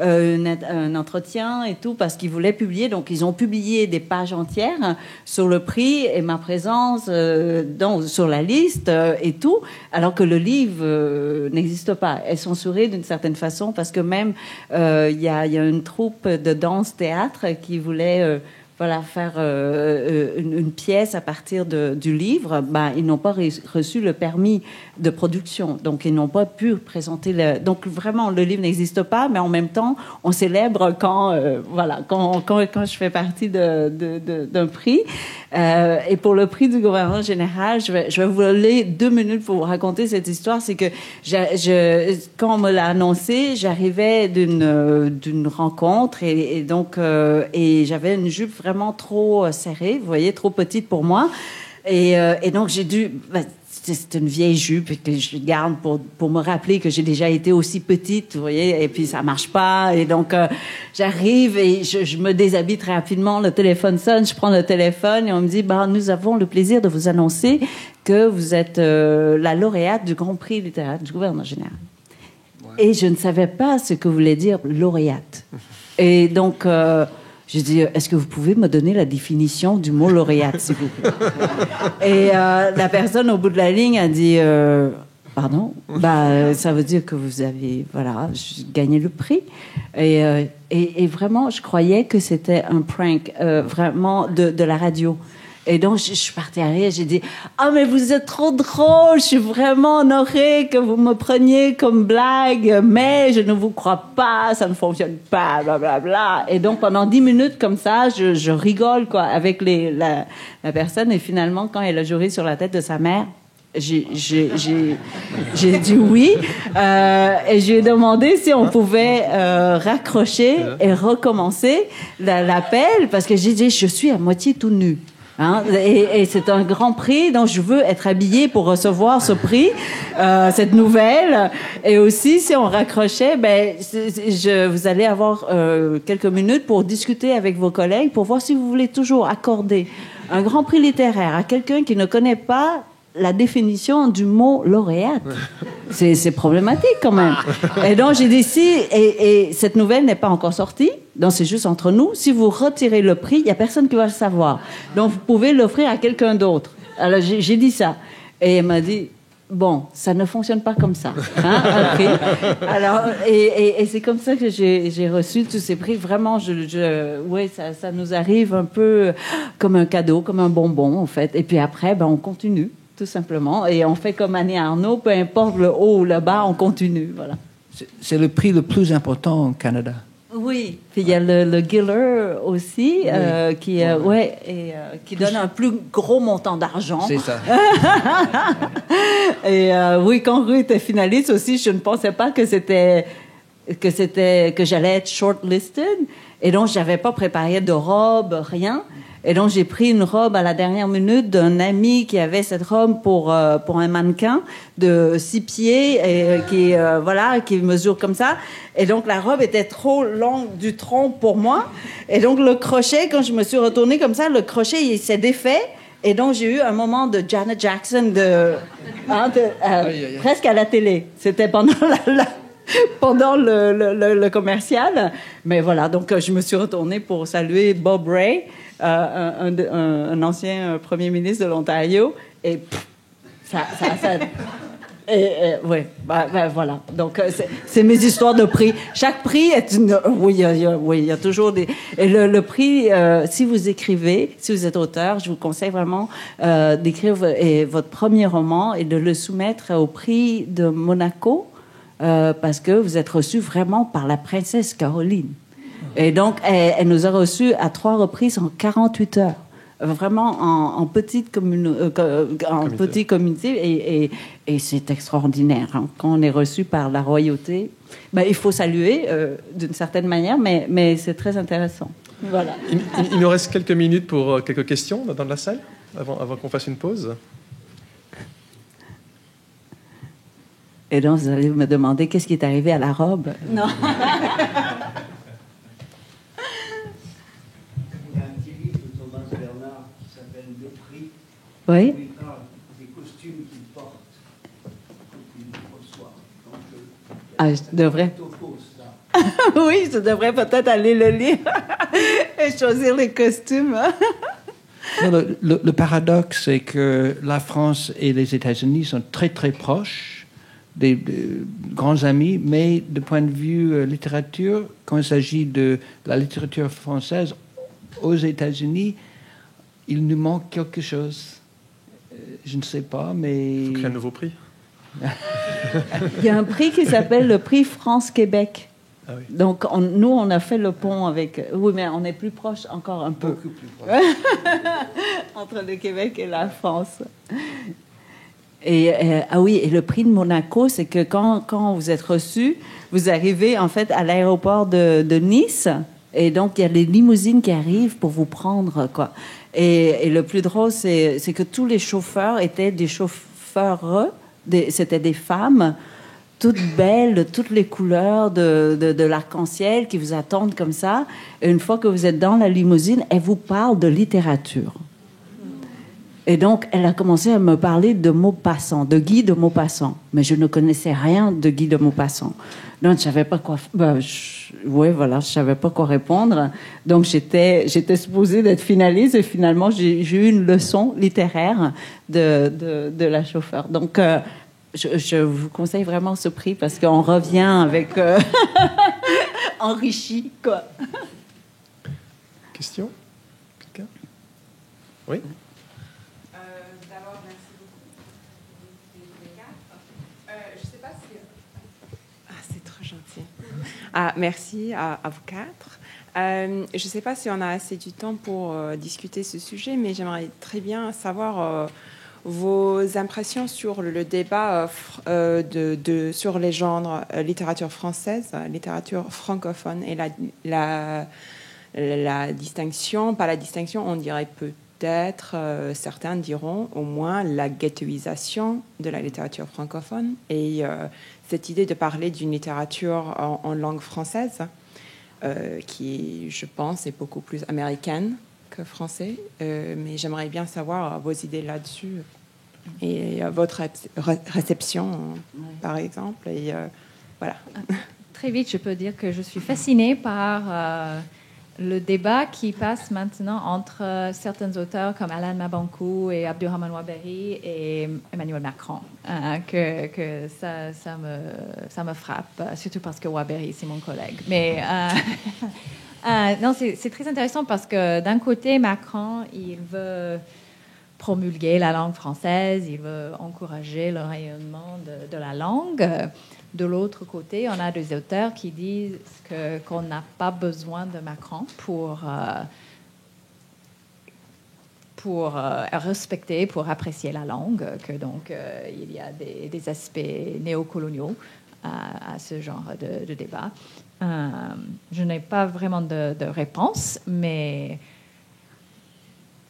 un entretien et tout, parce qu'ils voulaient publier. Donc, ils ont publié des pages entières sur le prix et ma présence sur la liste et tout, alors que le livre n'existe pas. Est censuré d'une certaine façon, parce que même il y a une troupe de danse-théâtre qui voulait... faire une pièce à partir du livre, ils n'ont pas reçu le permis de production. Donc, ils n'ont pas pu présenter Donc, vraiment, le livre n'existe pas, mais en même temps, on célèbre quand je fais partie d'un prix. Et pour le prix du gouverneur général, je vais vous donner 2 minutes pour vous raconter cette histoire. C'est que quand on me l'a annoncé, j'arrivais d'une rencontre et donc j'avais une jupe vraiment trop serrée, vous voyez, trop petite pour moi. Et donc j'ai dû... c'est une vieille jupe que je garde pour me rappeler que j'ai déjà été aussi petite, vous voyez, et puis ça marche pas. Et donc, j'arrive et je me déshabille très rapidement. Le téléphone sonne, je prends le téléphone et on me dit, nous avons le plaisir de vous annoncer que vous êtes la lauréate du Grand Prix littéraire du gouverneur général. Ouais. Et je ne savais pas ce que voulait dire lauréate. Et donc... j'ai dit, est-ce que vous pouvez me donner la définition du mot lauréate, s'il vous plaît? Et la personne au bout de la ligne a dit, pardon? Ça veut dire que vous avez, gagné le prix. Et vraiment, je croyais que c'était un prank, vraiment, de la radio. Et donc, je suis partie à rire, j'ai dit « Ah, mais vous êtes trop drôle, je suis vraiment honorée que vous me preniez comme blague, mais je ne vous crois pas, ça ne fonctionne pas, blablabla. » Bla, bla. Et donc, pendant 10 minutes comme ça, je rigole avec la personne. Et finalement, quand elle a juré sur la tête de sa mère, j'ai dit oui. Et je lui ai demandé si on pouvait raccrocher et recommencer l'appel, parce que j'ai dit « Je suis à moitié tout nu. » Et c'est un grand prix, donc je veux être habillée pour recevoir ce prix, cette nouvelle. Et aussi, si on raccrochait, vous allez avoir quelques minutes pour discuter avec vos collègues, pour voir si vous voulez toujours accorder un grand prix littéraire à quelqu'un qui ne connaît pas la définition du mot lauréate. C'est problématique quand même. Et donc j'ai dit et cette nouvelle n'est pas encore sortie, donc c'est juste entre nous. Si vous retirez le prix, il n'y a personne qui va le savoir. Donc vous pouvez l'offrir à quelqu'un d'autre. Alors j'ai dit ça. Et elle m'a dit, bon, ça ne fonctionne pas comme ça. Un prix. Alors, et c'est comme ça que j'ai reçu tous ces prix. Vraiment, ça nous arrive un peu comme un cadeau, comme un bonbon en fait. Et puis après, on continue. Tout simplement. Et on fait comme Annie Arnaud, peu importe le haut ou le bas, on continue. Voilà. C'est le prix le plus important au Canada. Oui. Puis il y a le Giller aussi, qui donne un plus gros montant d'argent. C'est ça. Et quand Ruth était finaliste aussi, je ne pensais pas que j'allais être shortlisted. Et donc, je n'avais pas préparé de robe, rien. Et donc, j'ai pris une robe à la dernière minute d'un ami qui avait cette robe pour un mannequin de 6 pieds et qui mesure comme ça. Et donc, la robe était trop longue du tronc pour moi. Et donc, le crochet, quand je me suis retournée comme ça, le crochet, il s'est défait. Et donc, j'ai eu un moment de Janet Jackson presque à la télé. C'était pendant pendant le commercial. Mais voilà, donc je me suis retournée pour saluer Bob Rae, un ancien premier ministre de l'Ontario, et voilà. Donc c'est mes histoires de prix. Chaque prix est une... Oui, il y a toujours des... Et le prix, si vous écrivez, si vous êtes auteur, je vous conseille vraiment d'écrire votre premier roman et de le soumettre au prix de Monaco, parce que vous êtes reçu vraiment par la princesse Caroline. Et donc, elle nous a reçus à 3 reprises en 48 heures. Vraiment en petite communauté. Et c'est extraordinaire. Hein. Quand on est reçu par la royauté, il faut saluer d'une certaine manière, mais c'est très intéressant. Voilà. Il nous reste quelques minutes pour quelques questions dans la salle, avant qu'on fasse une pause. Et donc, vous allez me demander qu'est-ce qui est arrivé à la robe. Non. Oui. Oui. Des costumes qu'il porte. Ah, je devrais. Oui, je devrais peut-être aller le lire et choisir les costumes. Non, le paradoxe, c'est que la France et les États-Unis sont très très proches, des grands amis, mais de point de vue littérature, quand il s'agit de la littérature française aux États-Unis, il nous manque quelque chose. Je ne sais pas, mais... Il faut créer un nouveau prix. Il y a un prix qui s'appelle le prix France-Québec. Ah oui. Donc, nous, on a fait le pont avec... Oui, mais on est plus proche encore un peu. Beaucoup plus proche. Entre le Québec et la France. Et, ah oui, et le prix de Monaco, c'est que quand vous êtes reçu, vous arrivez en fait à l'aéroport de Nice, et donc il y a les limousines qui arrivent pour vous prendre, quoi. Et le plus drôle, c'est que tous les chauffeurs étaient des chauffeurs, c'était des femmes, toutes belles, toutes les couleurs de l'arc-en-ciel qui vous attendent comme ça. Et une fois que vous êtes dans la limousine, elles vous parlent de littérature. Et donc, elle a commencé à me parler de Maupassant, de Guy de Maupassant. Mais je ne connaissais rien de Guy de Maupassant. Donc, je savais pas quoi... je savais pas quoi répondre. Donc, j'étais supposée d'être finaliste et finalement, j'ai eu une leçon littéraire de la chauffeur. Donc, je vous conseille vraiment ce prix parce qu'on revient avec... enrichi, quoi. Question? Quelqu'un? Oui? D'abord, merci beaucoup. Je ne sais pas si... c'est trop gentil. Merci à vous quatre. Je ne sais pas si on a assez du temps pour discuter ce sujet, mais j'aimerais très bien savoir vos impressions sur le débat sur les genres littérature française, littérature francophone et la distinction, pas la distinction, on dirait peut-être, certains diront au moins la ghettoisation de la littérature francophone et cette idée de parler d'une littérature en langue française qui, je pense, est beaucoup plus américaine que français. Mais j'aimerais bien savoir vos idées là-dessus et votre réception, par exemple. Et voilà. Très vite, je peux dire que je suis fascinée par le débat qui passe maintenant entre certains auteurs comme Alain Mabanckou et Abdurrahman Waberi et Emmanuel Macron. Que ça me frappe, surtout parce que Waberi, c'est mon collègue. Mais non, c'est très intéressant parce que d'un côté, Macron, il veut promulguer la langue française, il veut encourager le rayonnement de la langue. De l'autre côté, on a des auteurs qui disent qu'on n'a pas besoin de Macron pour respecter, pour apprécier la langue, que donc il y a des aspects néocoloniaux à ce genre de débat. Je n'ai pas vraiment de réponse, mais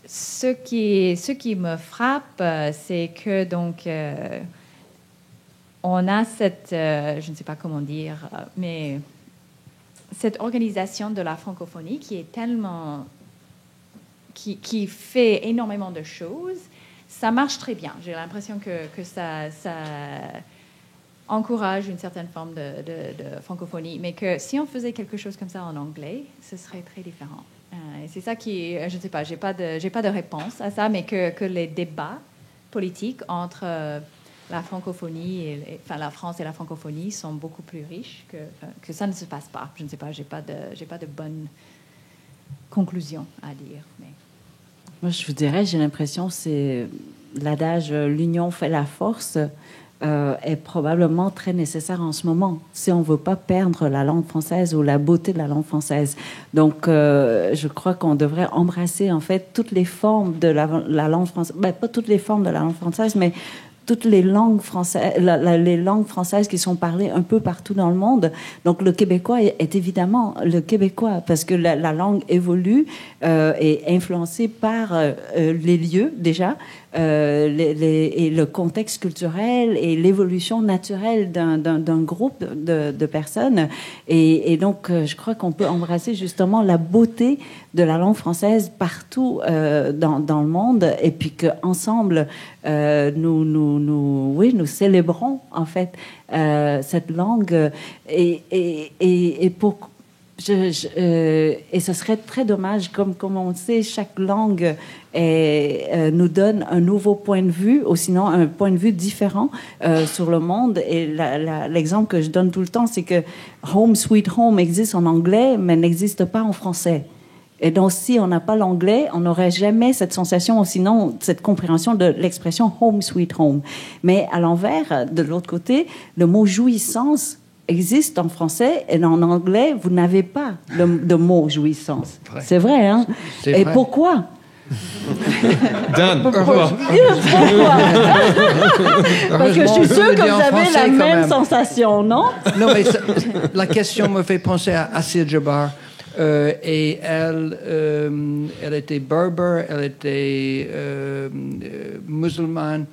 ce qui me frappe, c'est que donc on a cette, je ne sais pas comment dire, mais cette organisation de la francophonie qui est tellement, qui fait énormément de choses. Ça marche très bien. J'ai l'impression que ça encourage une certaine forme de francophonie, mais que si on faisait quelque chose comme ça en anglais, ce serait très différent. Et c'est ça qui, je ne sais pas, j'ai pas de réponse à ça, mais que les débats politiques entre la francophonie, enfin la France et la francophonie sont beaucoup plus riches, que ça ne se passe pas. Je ne sais pas, j'ai pas de bonne conclusion à dire. Mais... Moi, je vous dirais, j'ai l'impression que c'est l'adage « l'union fait la force ». Est probablement très nécessaire en ce moment, si on ne veut pas perdre la langue française ou la beauté de la langue française. Donc, je crois qu'on devrait embrasser, en fait, toutes les formes de la langue française. Ben, pas toutes les formes de la langue française, mais toutes les langues françaises, les langues françaises qui sont parlées un peu partout dans le monde. Donc, le québécois est évidemment le québécois, parce que la langue évolue, est influencée par les lieux, déjà, et le contexte culturel et l'évolution naturelle d'un groupe de personnes. Et donc, je crois qu'on peut embrasser justement la beauté de la langue française partout dans le monde, et puis qu'ensemble, nous célébrons en fait cette langue. Et ce serait très dommage, comme on sait, chaque langue nous donne un nouveau point de vue, ou sinon un point de vue différent sur le monde. Et l'exemple que je donne tout le temps, c'est que Home Sweet Home existe en anglais, mais n'existe pas en français. Et donc, si on n'a pas l'anglais, on n'aurait jamais cette sensation, ou sinon cette compréhension de l'expression Home Sweet Home. Mais à l'envers, de l'autre côté, le mot jouissance existe en français, et en anglais, vous n'avez pas de mot jouissance. Vrai. C'est vrai, hein? C'est et vrai. Pourquoi? Dan, Pourquoi? Parce que je suis sûre que vous avez la même sensation, non? Non, mais la question me fait penser à Assia Jabbar. Et elle était berbère, elle était musulmane,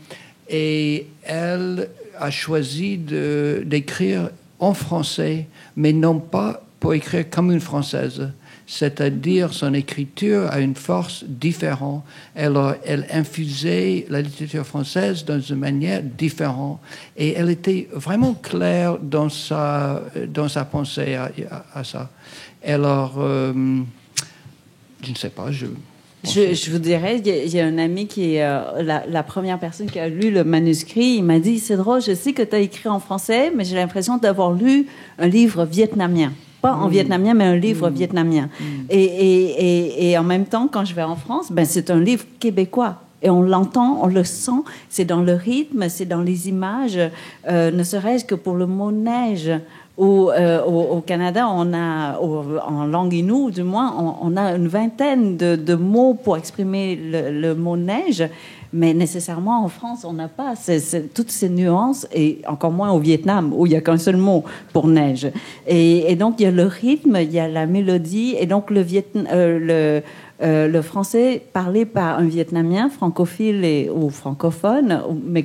et elle a choisi d'écrire en français, mais non pas pour écrire comme une Française. C'est-à-dire, son écriture a une force différente. Elle infusait la littérature française dans une manière différente. Et elle était vraiment claire dans sa pensée à ça. Alors, je ne sais pas, je vous dirais, il y a un ami qui est la première personne qui a lu le manuscrit. Il m'a dit, c'est drôle, je sais que tu as écrit en français, mais j'ai l'impression d'avoir lu un livre vietnamien. Pas en vietnamien, mais un livre vietnamien. Et en même temps, quand je vais en France, c'est un livre québécois. Et on l'entend, on le sent, c'est dans le rythme, c'est dans les images, ne serait-ce que pour le mot neige. Au Canada, on a, en langue inou, du moins, on a une vingtaine de mots pour exprimer le mot neige, mais nécessairement en France, on n'a pas toutes ces nuances, et encore moins au Vietnam, où il n'y a qu'un seul mot pour neige. Et donc, il y a le rythme, il y a la mélodie, et donc le français parlé par un Vietnamien francophile ou francophone, mes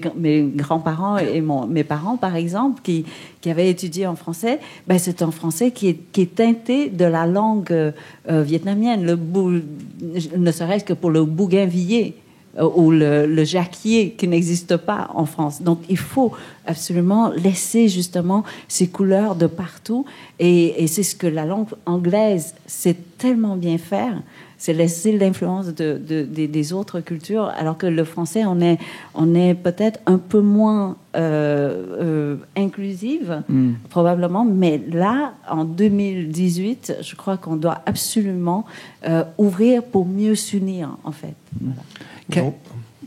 grands-parents et mes parents, par exemple, qui avaient étudié en français, c'est un français qui est teinté de la langue vietnamienne, ne serait-ce que pour le bougainvillier ou le jacquier qui n'existe pas en France. Donc, il faut absolument laisser justement ces couleurs de partout, et c'est ce que la langue anglaise sait tellement bien faire. C'est laisser l'influence des autres cultures, alors que le français, on est peut-être un peu moins inclusive, probablement, mais là, en 2018, je crois qu'on doit absolument ouvrir pour mieux s'unir, en fait. Voilà.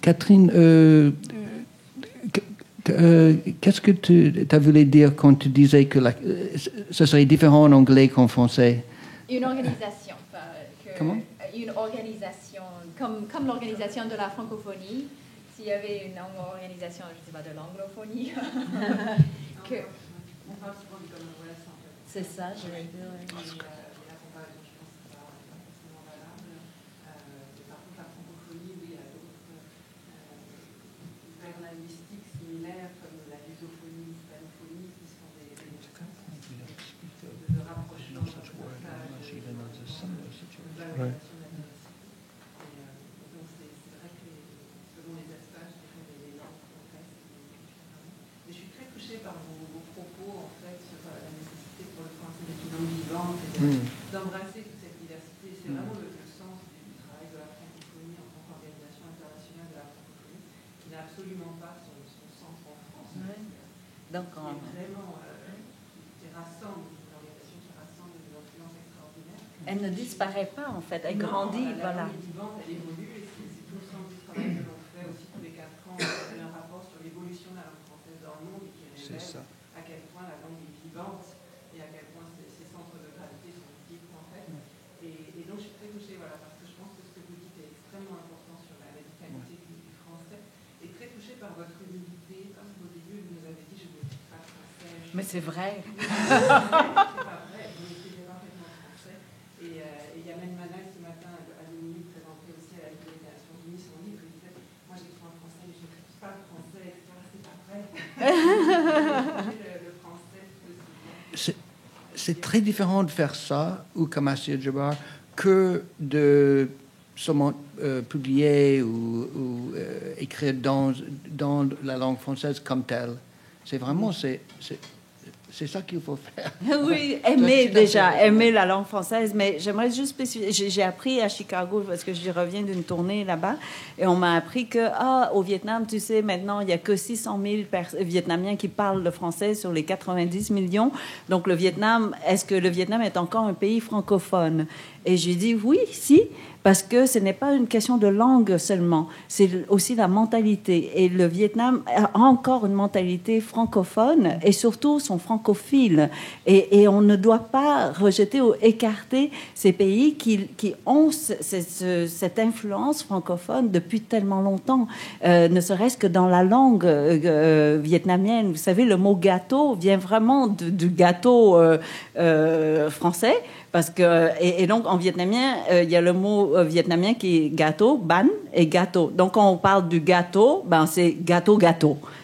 Catherine, qu'est-ce que tu as voulu dire quand tu disais que ce serait différent en anglais qu'en français? Une organisation. Comment? Une organisation, comme l'organisation de la francophonie, s'il y avait une organisation, je ne sais pas, de l'anglophonie. C'est ça, je vais dire. Ouais. Je suis très touchée par vos propos en fait sur la nécessité pour le français d'être une langue vivante et d'embrasser toute cette diversité. C'est vraiment le sens du travail de la francophonie en tant qu'organisation internationale de la francophonie, qui n'a absolument pas son centre en France. Ouais. Donc, vraiment qui rassemble, une organisation qui rassemble des influences extraordinaires. elle ne disparaît pas, en fait. Elle grandit, voilà. La langue est vivante, elle évolue, et c'est tout le sens du travail que l'on fait aussi tous les 4 ans. On fait un rapport sur l'évolution de la langue française dans le monde, et qui révèle à quel point la langue est vivante et à quel point ses centres de gravité sont multiples, en fait. Et donc, je suis très touchée, voilà, parce que je pense que ce que vous dites est extrêmement important sur la radicalité du français, et très touchée par votre humilité, parce qu'au début, vous nous avez dit, je ne suis pas français. Mais c'est vrai. C'est pas vrai, vous étiez parfaitement français. Et Yamen Manal, ce matin, à minuit, présentait aussi à la Librairie des Nations Unies son livre. Il disait moi j'écris en français, mais je n'écris pas le français, etc. C'est pas vrai. Le français, c'est très différent de faire ça, ou comme Assia Jabbar, que de seulement publier ou écrire dans la langue française comme telle. C'est vraiment, c'est ça qu'il faut faire. Oui, aimer la langue française. Mais j'aimerais juste spécifier. J'ai appris à Chicago, parce que je reviens d'une tournée là-bas, et on m'a appris que, au Vietnam, tu sais, maintenant, il n'y a que 600 000 Vietnamiens qui parlent le français sur les 90 millions. Donc, est-ce que le Vietnam est encore un pays francophone? Et j'ai dit oui, si, parce que ce n'est pas une question de langue seulement, c'est aussi la mentalité. Et le Vietnam a encore une mentalité francophone et surtout sont francophiles. Et on ne doit pas rejeter ou écarter ces pays qui ont cette influence francophone depuis tellement longtemps, ne serait-ce que dans la langue vietnamienne. Vous savez, le mot gâteau vient vraiment du gâteau français. Parce que, et donc, en vietnamien, il y a le mot vietnamien qui est gâteau, ban, et gâteau. Donc, quand on parle du gâteau, c'est gâteau.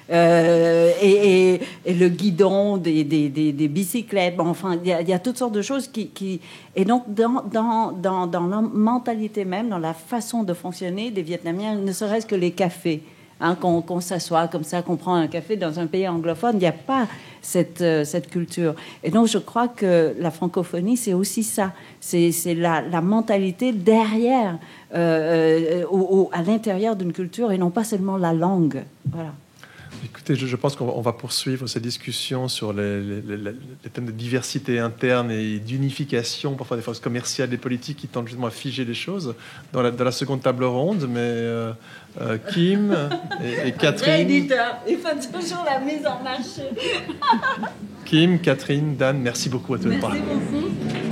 Et le guidon des bicyclettes. Bon, enfin, il y a toutes sortes de choses qui... Et donc, dans la mentalité même, dans la façon de fonctionner des Vietnamiens, ne serait-ce que les cafés, qu'on s'assoit comme ça, qu'on prend un café dans un pays anglophone, il n'y a pas cette culture. Et donc, je crois que la francophonie, c'est aussi ça. C'est la mentalité derrière, ou à l'intérieur d'une culture, et non pas seulement la langue. Voilà. Écoutez, je pense qu'on va poursuivre cette discussion sur les thèmes de diversité interne et d'unification, parfois des forces commerciales et politiques qui tentent justement à figer les choses dans la seconde table ronde. Mais Kim et Catherine... Éditeur, il faut toujours la mise en marché. Kim, Catherine, Dan, merci beaucoup à tous les trois. Merci beaucoup.